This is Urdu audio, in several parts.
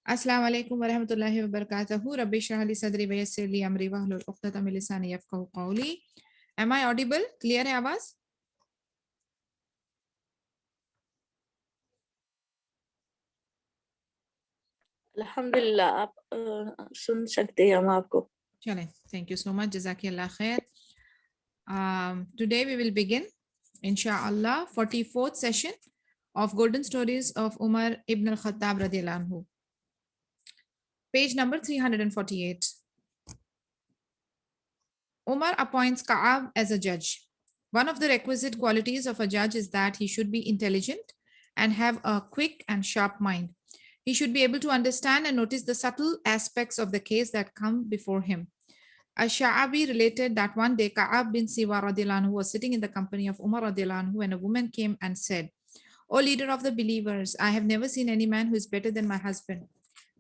السلام علیکم ورحمۃ اللہ وبرکاتہ. رب اشرح لی صدری ویسر لی امری واحلل عقدۃ من لسانی یفقہوا قولی. Am I audible? Clear ہے آواز؟ الحمدللہ آپ سن سکتے ہیں ہم آپ کو. چلیں, thank you so much. جزاک اللہ خیر. Today we will begin inshallah 44th session of Golden Stories of Umar ibn al-Khattab radiyallahu anhu. Page number 348. Umar appoints Ka'ab as a judge. One of the requisite qualities of a judge is that he should be intelligent and have a quick and sharp mind. He should be able to understand and notice the subtle aspects of the case that come before him. Ash-Sha'abi related that one day Ka'ab bin Siwa radiyallahu anhu was sitting in the company of Umar radiyallahu anhu when a woman came and said, "O leader of the believers, I have never seen any man who is better than my husband.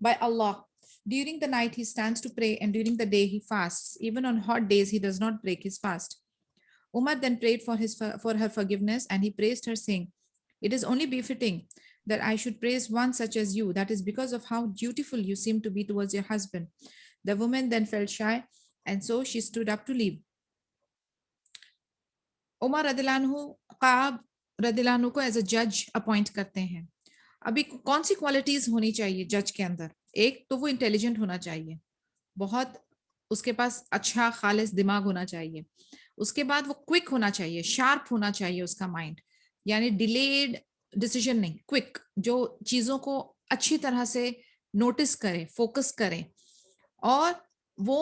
By Allah, during the night he stands to pray and during the day he fasts. Even on hot days he does not break his fast." Umar then prayed for her forgiveness and he praised her saying, "It is only befitting that I should praise one such as you. That is because of how dutiful you seem to be towards your husband." The woman then felt shy and so she stood up to leave. عمر رضی اللہ عنہ قعب رضی اللہ عنہ کو ایز اے جج اپوائنٹ کرتے ہیں. ابھی کون سی کوالٹیز ہونی چاہیے جج کے اندر؟ ایک تو وہ انٹیلیجنٹ ہونا چاہیے, بہت اس کے پاس اچھا خالص دماغ ہونا چاہیے. اس کے بعد وہ کوئک ہونا چاہیے, شارپ ہونا چاہیے اس کا مائنڈ, یعنی ڈیلیڈ ڈیسیژن نہیں, کوئک, جو چیزوں کو اچھی طرح سے نوٹس کرے, فوکس کرے, اور وہ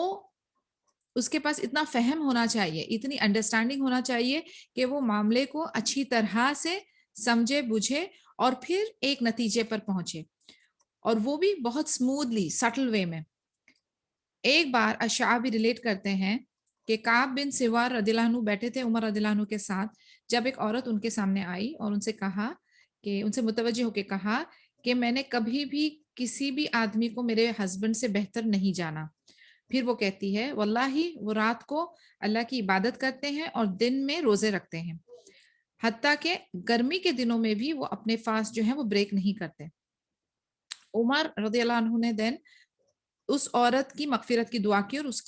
اس کے پاس اتنا فہم ہونا چاہیے, اتنی انڈرسٹینڈنگ ہونا چاہیے کہ وہ معاملے کو اچھی طرح سے سمجھے بجھے اور پھر ایک نتیجے پر پہنچے, اور وہ بھی بہت سموتھلی سٹل وے میں. ایک بار الشعبی ریلیٹ کرتے ہیں کہ کعب بن سوار رضی اللہ عنہ بیٹھے تھے عمر رضی اللہ عنہ کے ساتھ, جب ایک عورت ان کے سامنے آئی اور ان سے کہا کہ ان سے متوجہ ہو کے کہا کہ میں نے کبھی بھی کسی بھی آدمی کو میرے ہسبینڈ سے بہتر نہیں جانا. پھر وہ کہتی ہے, واللہ وہ رات کو اللہ کی عبادت کرتے ہیں اور دن میں روزے رکھتے ہیں, حتیٰ کہ گرمی کے دنوں میں بھی وہ اپنے فاسٹ جو ہیں وہ بریک نہیں کرتے. عمر رضی اللہ عنہ نے دین اس عورت کی مغفرت کی دعا کی اور اس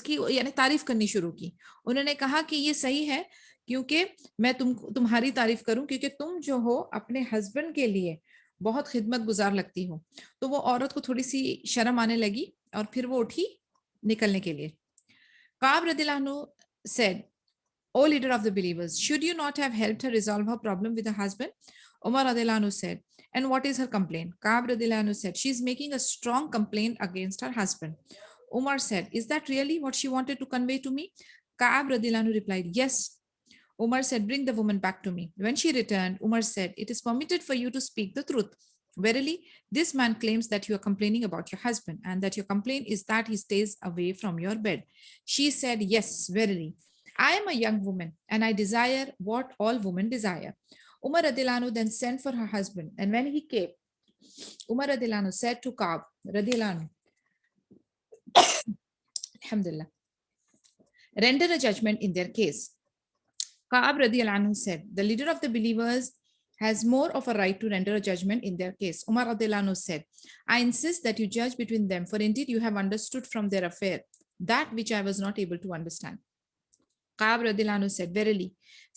کی یعنی تعریف کرنی شروع کی. انہوں نے کہا کہ یہ صحیح ہے کیونکہ میں تمہاری تعریف کروں کیونکہ تم جو ہو اپنے ہسبینڈ کے لیے بہت خدمت گزار لگتی ہو. تو وہ عورت کو تھوڑی سی شرم آنے لگی اور پھر وہ اٹھی نکلنے کے لیے. کعب رضی اللہ عنہ said, "O leader of the believers, should you not have helped her resolve her problem with her husband?" Umar radiallahu anhu said, "And what is her complaint?" Ka'ab radiallahu anhu said, "She is making a strong complaint against her husband." Umar said, "Is that really what she wanted to convey to me?" Ka'ab radiallahu anhu replied, "Yes." Umar said, "Bring the woman back to me." When she returned, Umar said, "It is permitted for you to speak the truth. Verily, this man claims that you are complaining about your husband and that your complaint is that he stays away from your bed." She said, "Yes, verily. I am a young woman and I desire what all women desire." Umar radiallahu anhu then sent for her husband, and when he came, Umar radiallahu anhu said to Ka'ab radiallahu anhu, Alhamdulillah, render a judgment in their case. Ka'ab radiallahu anhu said, "The leader of the believers has more of a right to render a judgment in their case." Umar radiallahu anhu said, "I insist that you judge between them, for indeed you have understood from their affair that which I was not able to understand." Ka'ab radiallahu anhu said, "Verily,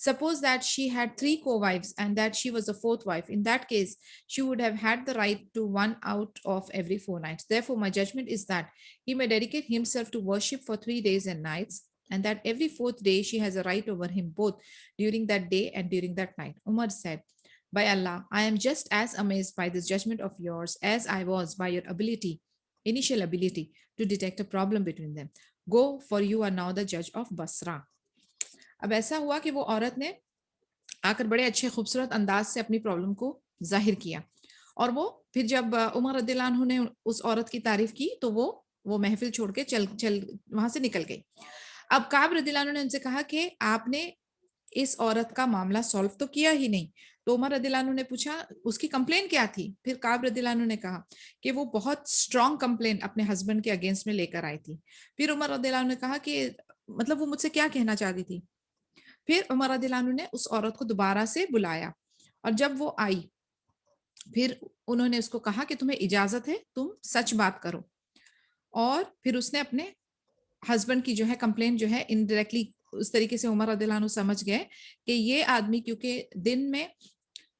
suppose that she had 3 co-wives and that she was the 4th wife. In that case, she would have had the right to one out of every 4 nights. Therefore, my judgment is that he may dedicate himself to worship for 3 days and nights, and that every 4th day she has a right over him both during that day and during that night." Umar said, "By Allah, I am just as amazed by this judgment of yours as I was by your initial ability to detect a problem between them. Go, for you are now the judge of Basra." اب ایسا ہوا کہ وہ عورت نے آ کر بڑے اچھے خوبصورت انداز سے اپنی پرابلم کو ظاہر کیا, اور وہ پھر جب عمر رضی اللہ عنہ نے اس عورت کی تعریف کی تو وہ محفل چھوڑ کے چل وہاں سے نکل گئی. اب کعب رضی اللہ عنہ نے ان سے کہا کہ آپ نے اس عورت کا معاملہ سالو تو کیا ہی نہیں. تو عمر رضی اللہ عنہ نے پوچھا اس کی کمپلین کیا تھی. پھر کعب رضی اللہ عنہ نے کہا کہ وہ بہت اسٹرانگ کمپلین اپنے ہسبینڈ کے اگینسٹ میں لے کر آئی تھی. پھر عمر رضی اللہ عنہ نے کہا کہ مطلب وہ مجھ سے کیا کہنا چاہتی تھی. پھر عمر رضی اللہ عنہ نے اس عورت کو دوبارہ سے بلایا, اور جب وہ آئی پھر انہوں نے اس کو کہا کہ تمہیں اجازت ہے تم سچ بات کرو, اور پھر اس نے اپنے ہسبینڈ کی جو ہے کمپلین جو ہے انڈائریکٹلی اس طریقے سے عمر رضی اللہ عنہ سمجھ گئے کہ یہ آدمی کیونکہ دن میں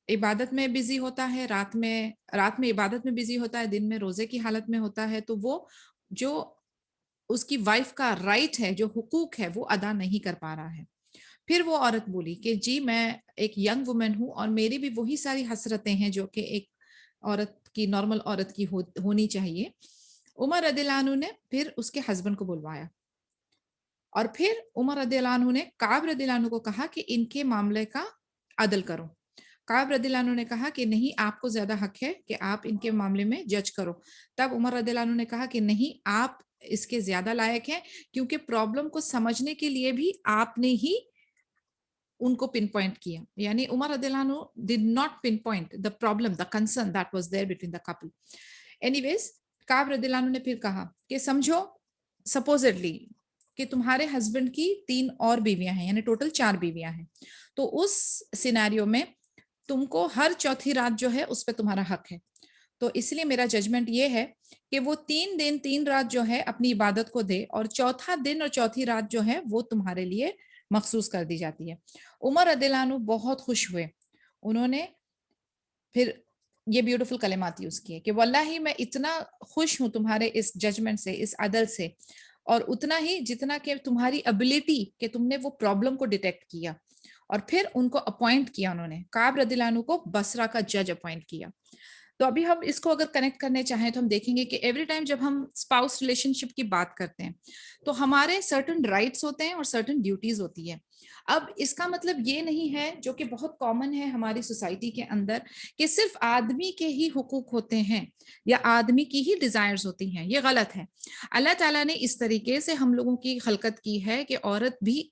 عبادت میں بزی ہوتا ہے, رات میں عبادت میں بزی ہوتا ہے, دن میں روزے کی حالت میں ہوتا ہے, تو وہ جو اس کی وائف کا رائٹ ہے, جو حقوق ہے, وہ ادا نہیں کر پا رہا ہے. پھر وہ عورت بولی کہ جی میں ایک ینگ وومن ہوں اور میری بھی وہی ساری حسرتیں ہیں جو کہ ایک عورت کی, نارمل عورت کی ہونی چاہیے. عمر رضی اللہ عنہ نے پھر اس کے ہسبینڈ کو بلوایا, اور پھر عمر رضی اللہ عنہ نے کعب رضی اللہ عنہ کو کہا کہ ان کے معاملے کا عدل کرو. کعب رضی اللہ عنہ نے کہا کہ نہیں, آپ کو زیادہ حق ہے کہ آپ ان کے معاملے میں جج کرو. تب عمر رضی اللہ عنہ نے کہا کہ نہیں, آپ اس کے زیادہ لائق ہیں, کیونکہ پرابلم کو سمجھنے کے لیے بھی آپ نے ہی ان کو پن پوائنٹ کیا. یعنی عمر رضی اللہ عنہ did not pinpoint the problem, the concern that was there between the couple. Anyways, کعب رضی اللہ عنہ نے پھر کہا کہ سمجھو سپوزڈلی کہ تمہارے ہسبینڈ کی 3 اور بیویاں ہیں, یعنی ٹوٹل 4 بیویاں ہیں, تو اس سینیریو میں تم کو ہر چوتھی رات جو ہے اس پہ تمہارا حق ہے. تو اس لیے میرا ججمنٹ یہ ہے کہ وہ 3 دن 3 رات جو ہے اپنی عبادت کو دے, اور چوتھا دن اور چوتھی رات جو ہے وہ تمہارے لیے مخصوص کر دی جاتی ہے. عمر رضی اللہ عنہ بہت خوش ہوئے. انہوں نے پھر یہ بیوٹیفل کلمات یوز کیے کہ واللہ میں اتنا خوش ہوں تمہارے اس ججمنٹ سے, اس عدل سے, اور اتنا ہی جتنا کہ تمہاری ابیلٹی کہ تم نے وہ پرابلم کو ڈیٹیکٹ کیا. اور پھر ان کو اپوائنٹ کیا, انہوں نے کعب رضی اللہ عنہ کو بصرہ کا جج اپوائنٹ کیا. تو ابھی ہم اس کو اگر کنیکٹ کرنے چاہیں تو ہم دیکھیں گے کہ ایوری ٹائم جب ہم اسپاؤس ریلیشن شپ کی بات کرتے ہیں تو ہمارے سرٹن رائٹس ہوتے ہیں اور سرٹن ڈیوٹیز ہوتی ہے. اب اس کا مطلب یہ نہیں ہے, جو کہ بہت کامن ہے ہماری سوسائٹی کے اندر, کہ صرف آدمی کے ہی حقوق ہوتے ہیں یا آدمی کی ہی ڈیزائرز ہوتی ہیں. یہ غلط ہے. اللہ تعالیٰ نے اس طریقے سے ہم لوگوں کی خلقت کی ہے کہ عورت بھی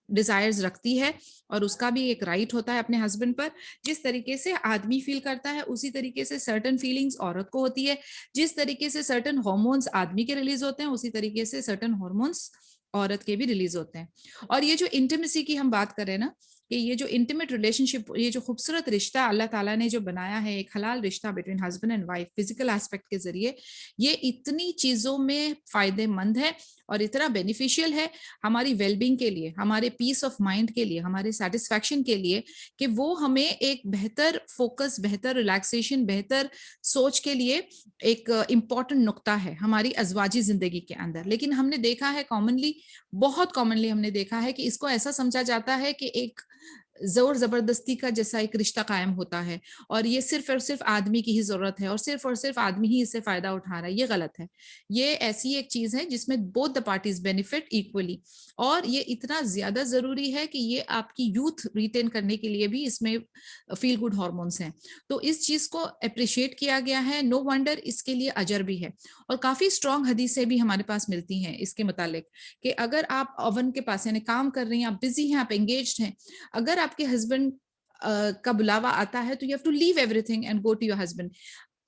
ڈیزائرز رکھتی ہے, اور اس کا بھی ایک رائٹ ہوتا ہے اپنے ہسبینڈ پر. جس طریقے سے آدمی فیل کرتا ہے اسی طریقے سے سرٹن فیلنگز عورت کو ہوتی ہے. جس طریقے سے سرٹن ہارمونز آدمی کے ریلیز ہوتے ہیں اسی طریقے سے سرٹن ہارمونز عورت کے بھی ریلیز ہوتے ہیں. اور یہ جو انٹیمیسی کی ہم بات کریں نا, کہ یہ جو انٹیمیٹ ریلیشن شپ, یہ جو خوبصورت رشتہ اللہ تعالیٰ نے جو بنایا ہے, ایک حلال رشتہ between husband and wife physical aspect کے ذریعے, یہ اتنی چیزوں میں فائدے مند ہے اور اتنا بینیفیشیل ہے ہماری ویل بینگ کے لیے, ہمارے پیس آف مائنڈ کے لیے, ہمارے سیٹسفیکشن کے لیے, کہ وہ ہمیں ایک بہتر فوکس, بہتر ریلیکسیشن, بہتر سوچ کے لیے ایک امپورٹنٹ نقطہ ہے ہماری ازواجی زندگی کے اندر. لیکن ہم نے دیکھا ہے بہت کامنلی ہم نے دیکھا ہے کہ اس کو ایسا سمجھا جاتا ہے کہ ایک زور زبردستی کا جیسا ایک رشتہ قائم ہوتا ہے, اور یہ صرف اور صرف آدمی کی ہی ضرورت ہے, اور صرف آدمی ہی اس سے فائدہ اٹھا رہا ہے. یہ غلط ہے. یہ ایسی ایک چیز ہے جس میں both the parties benefit equally, اور یہ اتنا زیادہ ضروری ہے کہ یہ آپ کی یوتھ ریٹین کرنے کے لیے بھی اس میں فیل گڈ ہارمونس ہیں. تو اس چیز کو اپریشیٹ کیا گیا ہے. نو ونڈر اس کے لیے اجر بھی ہے, اور کافی اسٹرانگ حدیثیں بھی ہمارے پاس ملتی ہیں اس کے متعلق, کہ اگر آپ اوون کے پاس یعنی کام کر رہی ہیں, آپ بزی ہیں, آپ انگیجڈ ہیں, اگر آپ کے ہسبینڈ کا بلاوا آتا ہے تو you have to leave everything and go to your husband.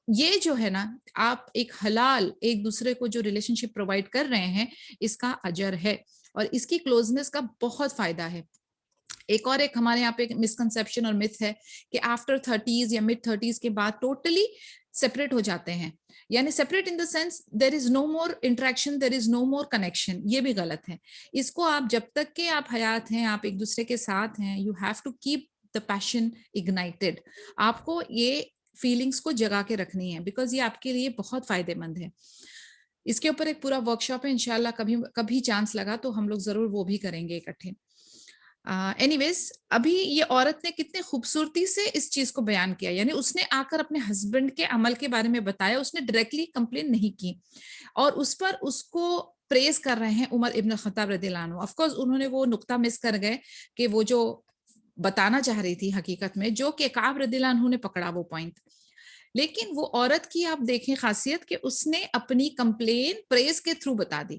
یہ جو ہے نا, آپ ایک حلال ایک دوسرے کو جو ریلیشن شپ پرووائڈ کر رہے ہیں, اس کا اجر ہے, اور اس کی کلوزنس کا بہت فائدہ ہے. ایک ہمارے یہاں پہ مسکنسیپشن اور متھ ہے کہ آفٹر 30s یا mid 30s کے بعد ٹوٹلی سیپریٹ ہو جاتے ہیں, یعنی separate in the sense there is no more interaction, there is no more connection. یہ بھی غلط ہے. اس کو آپ جب تک کہ آپ حیات ہیں, آپ ایک دوسرے کے ساتھ ہیں, you have to keep the passion ignited. آپ کو یہ فیلنگس کو جگا کے رکھنی ہے, بیکاز یہ آپ کے لیے بہت فائدے مند ہے. اس کے اوپر ایک پورا ورک شاپ ہے انشاءاللہ, کبھی چانس لگا تو ہم لوگ ضرور وہ بھی کریں گے اکٹھے. اینی ویز, ابھی یہ عورت نے کتنے خوبصورتی سے اس چیز کو بیان کیا, یعنی اس نے آ کر اپنے ہسبینڈ کے عمل کے بارے میں بتایا, اس نے ڈائریکٹلی کمپلین نہیں کی, اور اس پر اس کو پریز کر رہے ہیں عمر ابن خطاب رضی اللہ عنہ. آف کورس انہوں نے وہ نقطہ مس کر گئے کہ وہ جو بتانا چاہ رہی تھی حقیقت میں, جو کہ کعب رضی اللہ عنہ نے پکڑا وہ پوائنٹ. لیکن وہ عورت کی آپ دیکھیں خاصیت کہ اس نے اپنی کمپلین پریز کے تھرو بتا دی.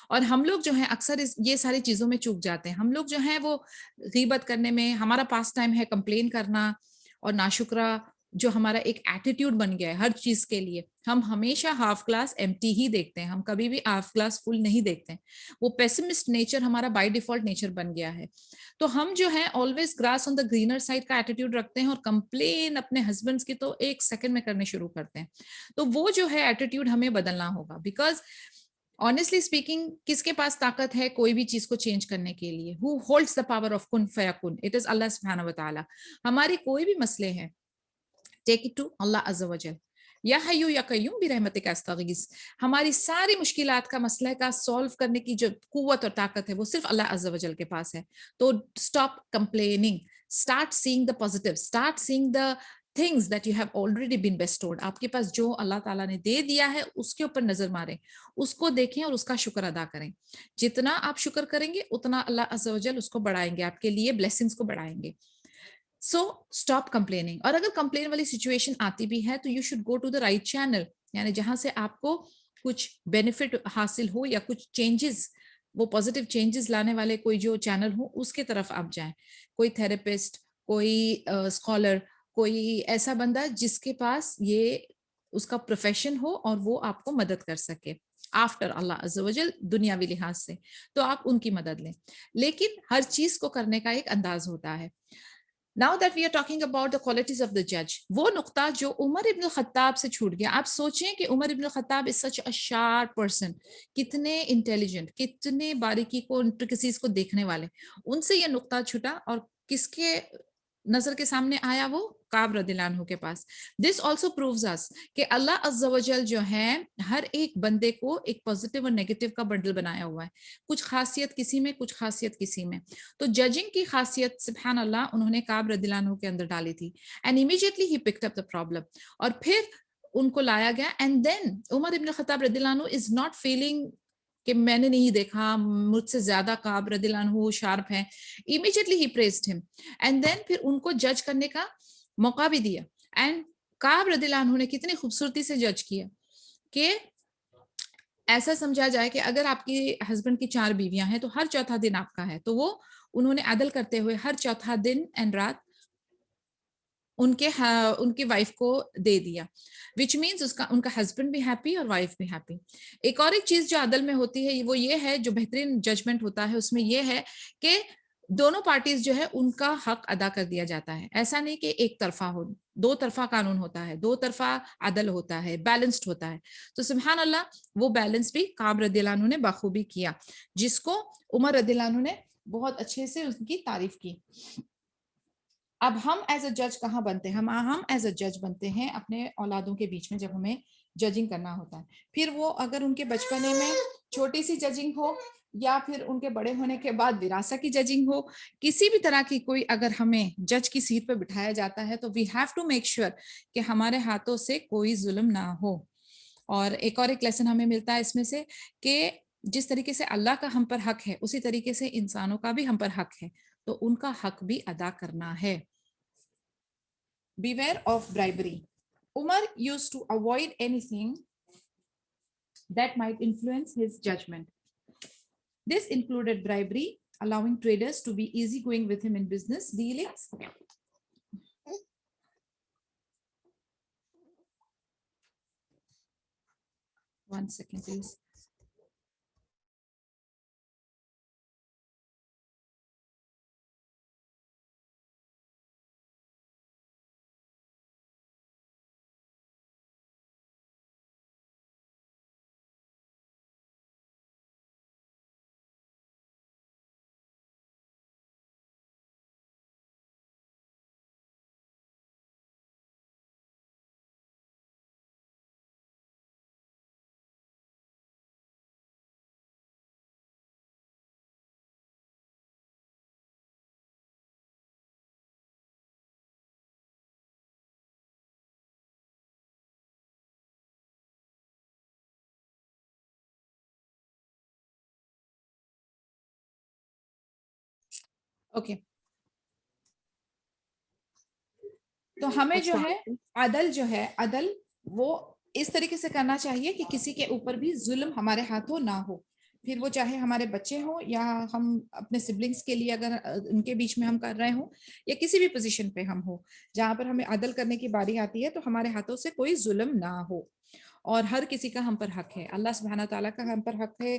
اور ہم لوگ جو ہیں اکثر یہ ساری چیزوں میں چوک جاتے ہیں. ہم لوگ جو ہیں وہ غیبت کرنے میں, ہمارا پاس ٹائم ہے کمپلین کرنا اور ناشکرہ جو ہمارا ایک ایٹیٹیوڈ بن گیا ہے ہر چیز کے لیے. ہم ہمیشہ ہاف گلاس ایمٹی ہی دیکھتے ہیں, ہم کبھی بھی ہاف گلاس فل نہیں دیکھتے ہیں. وہ پیسمسٹ نیچر ہمارا بائی ڈیفالٹ نیچر بن گیا ہے. تو ہم جو ہے آلویز گراس آن دا گرینر سائڈ کا ایٹیٹیوڈ رکھتے ہیں اور کمپلین اپنے ہسبینڈس کی تو ایک سیکنڈ میں کرنے شروع کرتے ہیں. تو وہ جو ہے ایٹیٹیوڈ ہمیں بدلنا ہوگا, بیکاز آنیسٹلی اسپیکنگ کس کے پاس طاقت ہے کوئی بھی چیز کو چینج کرنے کے لیے؟ ہو ہولڈس دا پاور آف کن فیکن؟ اٹ از اللہ سبحانہ و تعالی. ہماری کوئی بھی مسئلے ہیں, ٹیک اٹ ٹو اللہ عز و جل. یا حیو یا قیوم برحمتک استغیث. ہماری ساری مشکلات کا مسئلہ کا سولو کرنے کی جو قوت اور طاقت ہے وہ صرف اللہ عز و جل کے پاس ہے. تو stop complaining, start seeing the positive, start seeing the things that you have already been bestowed. آپ کے پاس جو اللہ تعالیٰ نے دے دیا ہے اس کے اوپر نظر ماریں, اس کو دیکھیں اور اس کا شکر ادا کریں. جتنا آپ شکر کریں گے اتنا اللہ عز و جل اس کو بڑھائیں گے, آپ کے لیے بلیسنگز کو بڑھائیں گے. So stop complaining. اور اگر کمپلین والی سچویشن آتی بھی ہے تو you should go to the right channel, یعنی جہاں سے آپ کو کچھ بینیفٹ حاصل ہو یا کچھ چینجز, وہ پازیٹیو چینجز لانے والے کوئی جو چینل ہو اس کے طرف آپ جائیں. کوئی تھراپسٹ, کوئی اسکالر, کوئی ایسا بندہ جس کے پاس یہ اس کا پروفیشن ہو اور وہ آپ کو مدد کر سکے آفٹر اللہ عز و جل دنیاوی لحاظ سے, تو آپ ان کی مدد لیں. لیکن ہر چیز کو کرنے کا ایک انداز ہوتا ہے. Now that we are talking about the qualities of the judge, وہ نقطہ جو عمر ابن الخطاب سے چھوٹ گیا. آپ سوچیں کہ عمر ابن الخطاب is such a sharp person, کتنے انٹیلیجنٹ, کتنے باریکی کو انٹریکسیز کو دیکھنے والے, ان سے یہ نقطہ چھوٹا اور کس کے نظر کے سامنے آیا؟ وہ کعب رضی اللہ عنہ کے پاس. دس آلسو پرووز اس کہ اللہ عز و جل جو ہے ہر ایک بندے کو ایک پازیٹیو اور نیگیٹو کا بنڈل بنایا ہوا ہے, کچھ خاصیت کسی میں, کچھ خاصیت کسی میں. تو ججنگ کی خاصیت سبحان اللہ انہوں نے کعب رضی اللہ عنہ کے اندر ڈالی تھی, and immediately he picked up the problem, اور پھر ان کو لایا گیا. اینڈ دین عمر ابن خطاب رضی اللہ عنہ از ناٹ فیلنگ کہ میں نے نہیں دیکھا, مجھ سے زیادہ کعب رضی اللہ عنہ شارپ ہیں. امیڈیٹلی ہی پریزڈ ہم, اینڈ دین پھر ان کو جج کرنے کا موقع بھی دیا. اینڈ کعب رضی اللہ عنہ نے کتنی خوبصورتی سے جج کیا کہ ایسا سمجھا جائے کہ اگر آپ کی ہسبینڈ کی 4 بیویاں ہیں تو ہر چوتھا دن آپ کا ہے. تو وہ انہوں نے عدل کرتے ہوئے ہر چوتھا دن اینڈ رات ان کی وائف کو دے دیا, وچ مینس ان کا ہسبینڈ بھی ہیپی اور وائف بھی ہیپی. ایک اور ایک چیز جو عدل میں ہوتی ہے وہ یہ ہے, جو بہترین ججمنٹ ہوتا ہے اس میں یہ ہے کہ دونوں پارٹیز جو ہے ان کا حق ادا کر دیا جاتا ہے. ایسا نہیں کہ ایک طرفہ ہو, 2 طرفہ قانون ہوتا ہے, 2 طرفہ عدل ہوتا ہے, بیلنسڈ ہوتا ہے. تو سبحان اللہ وہ بیلنس بھی کعب رضی اللہ عنہ نے بخوبی کیا, جس کو عمر رضی اللہ عنہ نے بہت اچھے سے ان کی تعریف کی. اب ہم ایز اے جج کہاں بنتے ہیں؟ ہم ایز اے جج بنتے ہیں اپنے اولادوں کے بیچ میں, جب ہمیں ججنگ کرنا ہوتا ہے. پھر وہ اگر ان کے بچپنے میں چھوٹی سی ججنگ ہو یا پھر ان کے بڑے ہونے کے بعد وراثت کی ججنگ ہو, کسی بھی طرح کی کوئی اگر ہمیں جج کی سیٹ پہ بٹھایا جاتا ہے تو we have to make sure کہ ہمارے ہاتھوں سے کوئی ظلم نہ ہو. اور ایک اور ایک لیسن ہمیں ملتا ہے اس میں سے کہ جس طریقے سے اللہ کا ہم پر حق ہے اسی طریقے سے انسانوں کا بھی ہم پر حق ہے, تو ان کا حق بھی ادا کرنا ہے. Beware of bribery. Umar used to avoid anything that might influence his judgment. This included bribery, allowing traders to be easygoing with him in business dealings. One second, please. Okay, تو ہمیں جو ہے عدل وہ اس طریقے سے کرنا چاہیے کہ کسی کے اوپر بھی ظلم ہمارے ہاتھوں نہ ہو. پھر وہ چاہے ہمارے بچے ہوں یا ہم اپنے سبلنگس کے لیے اگر ان کے بیچ میں ہم کر رہے ہوں یا کسی بھی پوزیشن پہ ہم ہوں جہاں پر ہمیں عدل کرنے کی باری آتی ہے تو ہمارے ہاتھوں سے کوئی ظلم نہ ہو اور ہر کسی کا ہم پر حق ہے. اللہ سبحانہ تعالیٰ کا ہم پر حق ہے,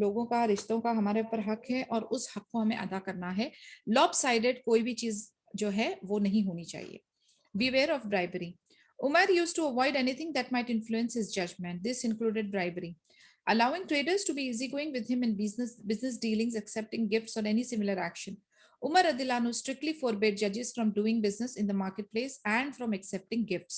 لوگوں کا, رشتوں کا ہمارے پر حق ہے اور اس حق کو ہمیں ادا کرنا ہے. لاپ سائڈڈ کوئی بھی چیز جو ہے وہ نہیں ہونی چاہیے. Beware of bribery. Umar used to avoid anything that might influence his judgment. This included bribery. Allowing traders to be easygoing with him in business dealings, accepting gifts or any similar action. Umar radiallahu anhu strictly forbade judges from doing business in the marketplace and from accepting gifts.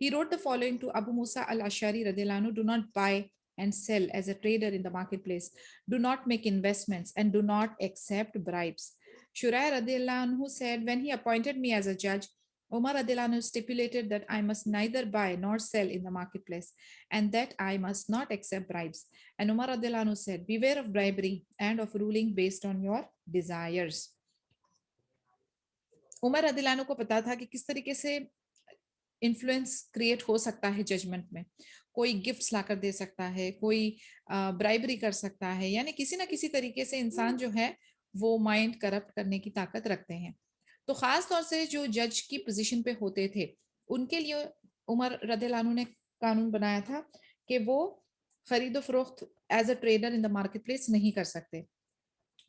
He wrote the following to Abu Musa al-Ashari radiallahu anhu: do not buy and sell as a trader in the marketplace. Do not make investments and do not accept bribes. Shurai radiallahu anhu said, when he appointed me as a judge, Umar radiallahu anhu stipulated that I must neither buy nor sell in the marketplace and that I must not accept bribes. And Umar radiallahu anhu said, beware of bribery and of ruling based on your desires. عمر رضی اللہ عنہ کو پتا تھا کہ کس طریقے سے انفلوئنس کریٹ ہو سکتا ہے ججمنٹ میں. کوئی گفٹس لا کر دے سکتا ہے, کوئی برائبری کر سکتا ہے, یعنی کسی نہ کسی طریقے سے انسان جو ہے وہ مائنڈ کرپٹ کرنے کی طاقت رکھتے ہیں. تو خاص طور سے جو جج کی پوزیشن پہ ہوتے تھے ان کے لیے عمر رضی اللہ عنہ نے قانون بنایا تھا کہ وہ خرید و فروخت as a trader in the market place نہیں کر سکتے.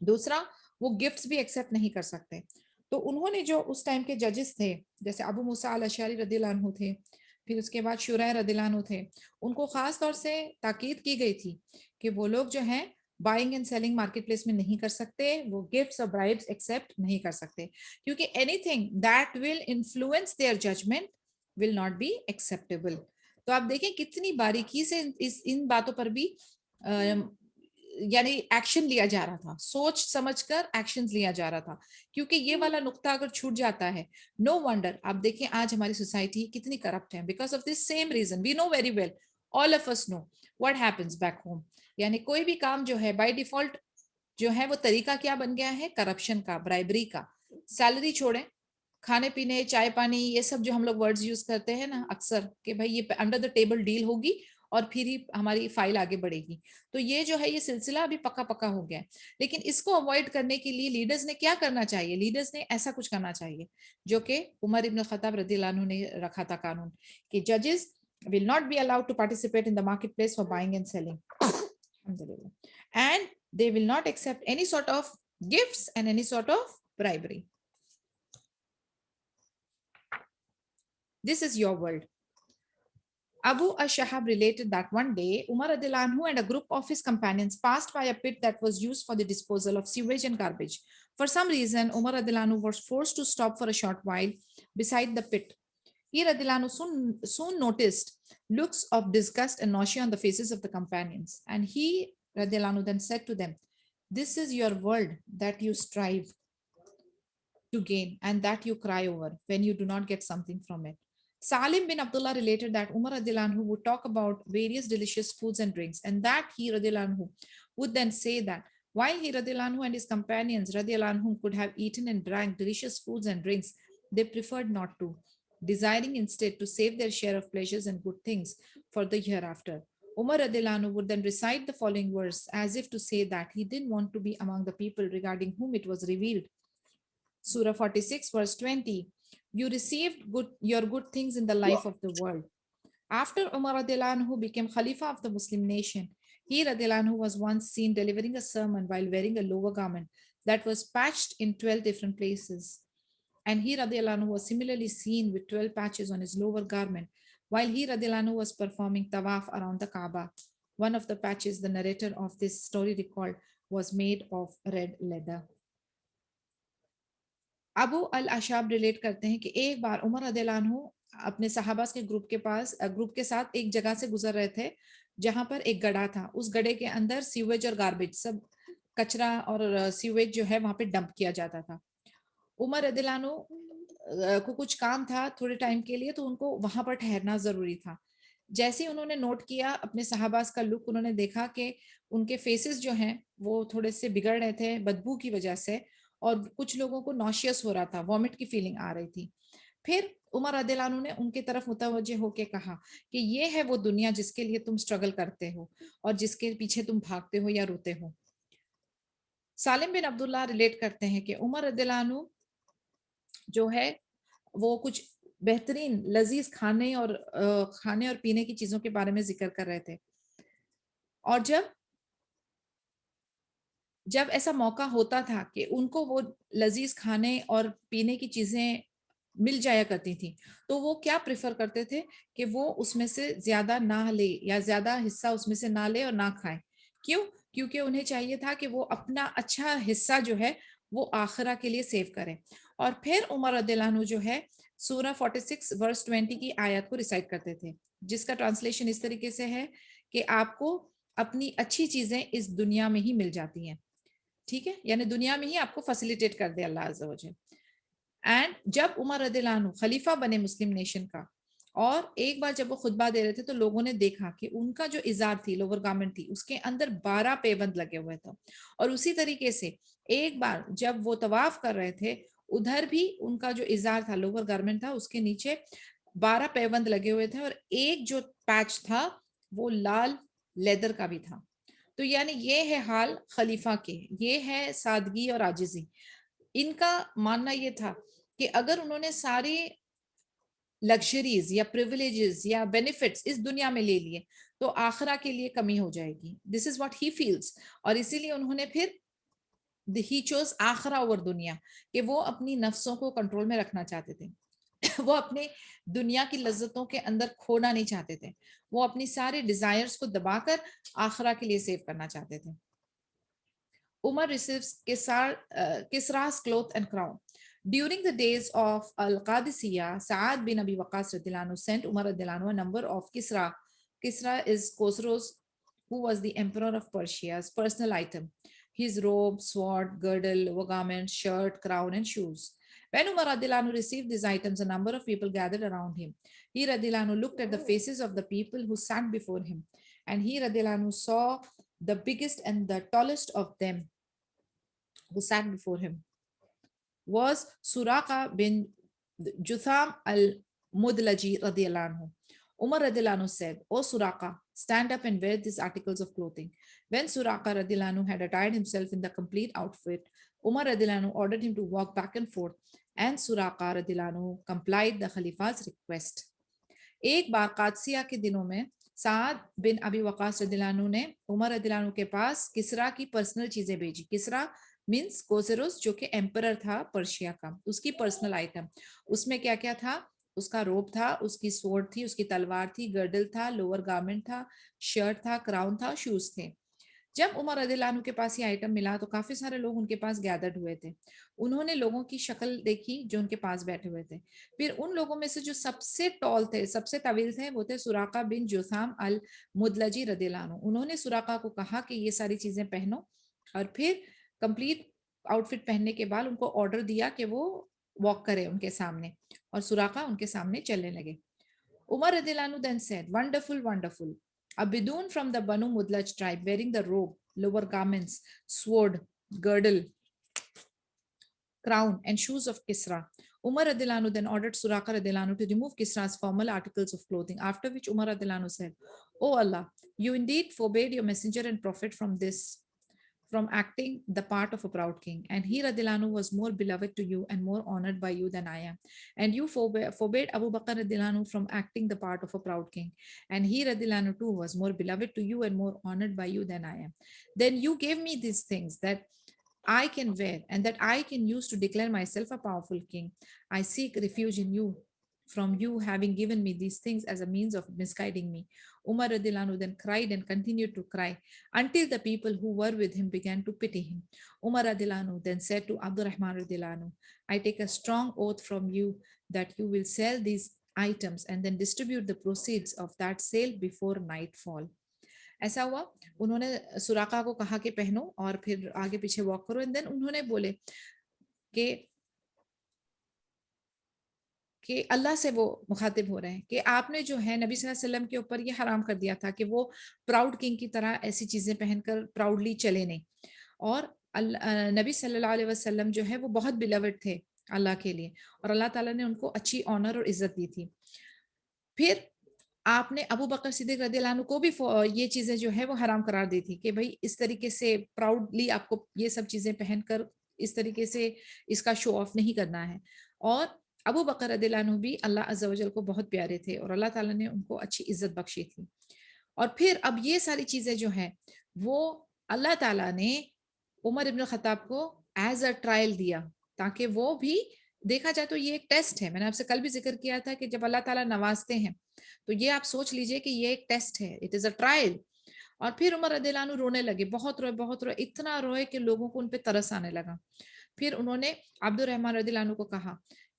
دوسرا, وہ گفٹس بھی ایکسیپٹ نہیں کر سکتے. تو انہوں نے جو اس ٹائم کے ججز تھے جیسے ابو موسیٰ الاشعری رضی اللہ عنہ تھے, پھر اس کے بعد شورائے رضی اللہ عنہ تھے, ان کو خاص طور سے تاکید کی گئی تھی کہ وہ لوگ جو ہیں buying and selling market place میں نہیں کر سکتے, وہ گفٹس اور برائبس ایکسیپٹ نہیں کر سکتے, کیونکہ anything that will influence their judgement will not be acceptable. تو آپ دیکھیں کتنی باریکی سے ان باتوں پر بھی یعنی ایکشن لیا جا رہا تھا, سوچ سمجھ کر ایکشن لیا جا رہا تھا, کیونکہ یہ والا نقطہ اگر چھوٹ جاتا ہے, نو ونڈر آپ دیکھیں آج ہماری سوسائٹی کتنی کرپٹ ہے. Because of this same reason we know very well, all of us know what happens back home. یعنی کوئی بھی کام جو ہے بائی ڈیفالٹ جو ہے وہ طریقہ کیا بن گیا ہے, کرپشن کا, برائبری کا. سیلری چھوڑیں, کھانے پینے, چائے پانی, یہ سب جو ہم لوگ ورڈز یوز کرتے ہیں نا اکثر کہ بھائی یہ انڈر دا ٹیبل ڈیل ہوگی اور پھر ہی ہماری فائل آگے بڑھے گی. تو یہ جو ہے یہ سلسلہ ابھی پکا پکا ہو گیا ہے. لیکن اس کو اوائڈ کرنے کے لیے لیڈرز نے کیا کرنا چاہیے, لیڈرز نے ایسا کچھ کرنا چاہیے جو کہ عمر ابن الخطاب رضی اللہ عنہ نے رکھا تھا قانون, کہ ججز will not be allowed to participate in the marketplace for buying and selling. And they will not accept any sort of gifts and any sort of bribery. This is your world. Abu Ashahab related that one day Umar radiallahu anhu and a group of his companions passed by a pit that was used for the disposal of sewage and garbage. For some reason, Umar radiallahu anhu was forced to stop for a short while beside the pit. He radiallahu anhu soon noticed looks of disgust and nausea on the faces of the companions. And he radiallahu anhu then said to them, this is your world that you strive to gain and that you cry over when you do not get something from it. Salim bin Abdullah related that Umar radiallahu anhu would talk about various delicious foods and drinks, and that he radiallahu anhu would then say that while he radiallahu anhu and his companions radiallahu anhu could have eaten and drank delicious foods and drinks, they preferred not to, desiring instead to save their share of pleasures and good things for the hereafter. Umar radiallahu anhu would then recite the following verse as if to say that he didn't want to be among the people regarding whom it was revealed. Surah 46 verse 20. You received your good things in the life of the world. After Umar radiallahu anhu became Khalifa of the Muslim nation, he radiallahu anhu was once seen delivering a sermon while wearing a lower garment that was patched in 12 different places. And he radiallahu anhu was similarly seen with 12 patches on his lower garment while he radiallahu anhu was performing tawaf around the Kaaba. One of the patches, the narrator of this story recalled, was made of red leather. ابو الاشاب ریلیٹ کرتے ہیں کہ ایک بار عمر رضی اللہ عنہ اپنے صحابہ کے گروپ کے ساتھ ایک جگہ سے گزر رہے تھے جہاں پر ایک گڑھا تھا. اس گڑھے کے اندر سیویج اور گاربیج, سب کچرا اور سیویج جو ہے وہاں پہ ڈمپ کیا جاتا تھا. عمر رضی اللہ عنہ کو کچھ کام تھا تھوڑے ٹائم کے لیے, تو ان کو وہاں پر ٹھہرنا ضروری تھا. جیسے ہی انہوں نے نوٹ کیا اپنے صحابہ کا لک, انہوں نے دیکھا کہ ان کے فیسز جو ہیں وہ تھوڑے سے بگڑ رہے تھے بدبو کی وجہ سے, اور کچھ لوگوں کو نوشیس ہو رہا تھا, وامٹ کی فیلنگ آ رہی تھی. پھر عمر رضی اللہ عنہ نے ان کی طرف متوجہ ہو کے کہا کہ یہ ہے وہ دنیا جس کے لیے تم سٹرگل کرتے ہو اور جس کے پیچھے تم بھاگتے ہو یا روتے ہو. سالم بن عبداللہ ریلیٹ کرتے ہیں کہ عمر رضی اللہ عنہ جو ہے وہ کچھ بہترین لذیذ کھانے اور پینے کی چیزوں کے بارے میں ذکر کر رہے تھے، اور جب ایسا موقع ہوتا تھا کہ ان کو وہ لذیذ کھانے اور پینے کی چیزیں مل جایا کرتی تھی تو وہ کیا پریفر کرتے تھے کہ وہ اس میں سے زیادہ نہ لے یا زیادہ حصہ اس میں سے نہ لے اور نہ کھائیں. کیوں؟ کیونکہ انہیں چاہیے تھا کہ وہ اپنا اچھا حصہ جو ہے وہ آخرہ کے لیے سیو کریں. اور پھر عمر رضی اللہ عنہ جو ہے سورہ 46 ورس 20 کی آیات کو ریسائٹ کرتے تھے، جس کا ٹرانسلیشن اس طریقے سے ہے کہ آپ کو اپنی اچھی چیزیں اس دنیا میں ہی مل جاتی ہیں. ٹھیک ہے، یعنی دنیا میں ہی آپ کو فیسیلیٹیٹ کر دے اللہ عز و جل. اینڈ جب عمر رضی اللہ عنہ خلیفہ بنے مسلم نیشن کا، اور ایک بار جب وہ خطبہ دے رہے تھے تو لوگوں نے دیکھا کہ ان کا جو ازار تھی، لوور گارمنٹ تھی، اس کے اندر 12 پیبند لگے ہوئے تھے. اور اسی طریقے سے ایک بار جب وہ طواف کر رہے تھے ادھر بھی ان کا جو ازار تھا، لوور گارمنٹ تھا، اس کے نیچے 12 پیبند لگے ہوئے تھے، اور ایک جو پیچ تھا وہ لال لیدر کا بھی تھا. تو یعنی یہ ہے حال خلیفہ کے، یہ ہے سادگی اور عاجزی. ان کا ماننا یہ تھا کہ اگر انہوں نے ساری لگژریز یا پریویلیجز یا بینیفٹس اس دنیا میں لے لیے تو آخرہ کے لیے کمی ہو جائے گی. دس از واٹ ہی فیلز. اور اسی لیے انہوں نے پھر ہی چوز آخرہ اوور دنیا، کہ وہ اپنی نفسوں کو کنٹرول میں رکھنا چاہتے تھے. وہ اپنے دنیا کی لذتوں کے اندر کھونا نہیں چاہتے تھے، وہ اپنی سارے ڈیزائرز کو دبا کر آخرہ کے لیے سیو کرنا چاہتے تھے. Umar receives Kisra's cloth and crown. During the days of Al-Qadisiyah, Sa'ad bin Abi Waqqas radhiyallahu anhu sent Umar radhiyallahu anhu a number of Kisra. Kisra is Khosrow's, who was the emperor of Persia's personal item. His robe, sword, girdle, overgarment, shirt, crown, and shoes. When Umar radhiyallahu anhu received these items, a number of people gathered around him. He radhiyallahu anhu looked at the faces of the people who sat before him, and he radhiyallahu anhu saw the biggest and the tallest of them who sat before him was Suraqa bin Jutham al-Mudlaji radiyallahu anhu. Umar radiyallahu anhu said, "O Suraqa, stand up and wear these articles of clothing." When Suraqa radiyallahu anhu had attired himself in the complete outfit, Umar radiyallahu anhu ordered him to walk back and forth, and Suraqa radiyallahu anhu complied the Khalifa's request. ایک بار قادسیہ کے دنوں میں سعد بن ابی وقاص رضی اللہ عنہ نے عمر رضی اللہ عنہ کے پاس کسرا کی پرسنل چیزیں بھیجی. کسرا مینس کوسروس، جو کہ ایمپرر تھا پرشیا کا، اس کی پرسنل آئٹم. اس میں کیا کیا تھا؟ اس کا روب تھا، اس کی سورڈ تھی، اس کی تلوار تھی، گرڈل تھا، لوور گارمنٹ تھا، شرٹ تھا، کراؤن تھا، شوز تھے. جب عمر رضی اللہ عنہ کے پاس یہ آئٹم ملا تو کافی سارے لوگ ان کے پاس گیدرڈ ہوئے تھے. انہوں نے لوگوں کی شکل دیکھی جو ان کے پاس بیٹھے ہوئے تھے. پھر ان لوگوں میں سے جو سب سے ٹال تھے، سب سے طویل تھے، وہ تھے سراقہ بن جوثام المدلجی رضی اللہ عنہ. انہوں نے سراقہ کو کہا کہ یہ ساری چیزیں پہنو، اور پھر کمپلیٹ آؤٹ فٹ پہننے کے بعد ان کو آرڈر دیا کہ وہ واک کرے ان کے سامنے، اور سراقہ ان کے سامنے چلنے لگے. عمر رضی اللہ عنہ then said, "Wonderful, wonderful." A Bidun from the Banu Mudlaj tribe wearing the robe, lower garments, sword, girdle, crown, and shoes of Kisra. Umar radhiyallahu anhu then ordered Suraqa radhiyallahu anhu to remove Kisra's formal articles of clothing, after which Umar radhiyallahu anhu said, "O Allah, you indeed forbade your messenger and prophet from acting the part of a proud king, and he radhiyallahu anhu was more beloved to you and more honored by you than I am. And you forbade Abu Bakr radhiyallahu anhu from acting the part of a proud king, and he radhiyallahu anhu too was more beloved to you and more honored by you than I am. Then you gave me these things that I can wear and that I can use to declare myself a powerful king. I seek refuge in you, from you having given me these things as a means of misguiding me." Umar radhiyallahu anhu then cried and continued to cry until the people who were with him began to pity him. Umar radhiyallahu anhu then said to Abdurrahman radhiyallahu anhu, "I take a strong oath from you that you will sell these items and then distribute the proceeds of that sale before nightfall." ایسا ہوا، انہوں نے سراقہ کو کہا کہ پہنو اور پھر آگے پیچھے واک کرو. اینڈ دین انہوں نے بولے کہ اللہ سے وہ مخاطب ہو رہے ہیں کہ آپ نے جو ہے نبی صلی اللہ علیہ وسلم کے اوپر یہ حرام کر دیا تھا کہ وہ پراؤڈ کنگ کی طرح ایسی چیزیں پہن کر پراؤڈلی چلے نہیں. اور نبی صلی اللہ علیہ وسلم جو ہے وہ بہت بیلوڈ تھے اللہ کے لیے, اور اللہ تعالیٰ نے ان کو اچھی آنر اور عزت دی تھی. پھر آپ نے ابو بکر صدیق رضی اللہ عنہ کو بھی یہ چیزیں جو ہے وہ حرام قرار دی تھی کہ بھائی اس طریقے سے پراؤڈلی آپ کو یہ سب چیزیں پہن کر اس طریقے سے اس کا شو آف نہیں کرنا ہے. اور ابو بکر رضی اللہ عنہ بھی اللہ عز و جل کو بہت پیارے تھے اور اللہ تعالیٰ نے ان کو اچھی عزت بخشی تھی. اور پھر اب یہ ساری چیزیں جو ہیں وہ اللہ تعالیٰ نے عمر ابن الخطاب کو ایز اے ٹرائل دیا تاکہ وہ بھی دیکھا جائے تو یہ ایک ٹیسٹ ہے. میں نے آپ سے کل بھی ذکر کیا تھا کہ جب اللہ تعالیٰ نوازتے ہیں تو یہ آپ سوچ لیجئے کہ یہ ایک ٹیسٹ ہے, اٹ از اے ٹرائل. اور پھر عمر رضی اللہ عنہ رونے لگے, بہت روئے, اتنا روئے کہ لوگوں کو ان پہ ترس آنے لگا. پھر انہوں نے عبد الرحمن رضی اللہ عنہ کو کہا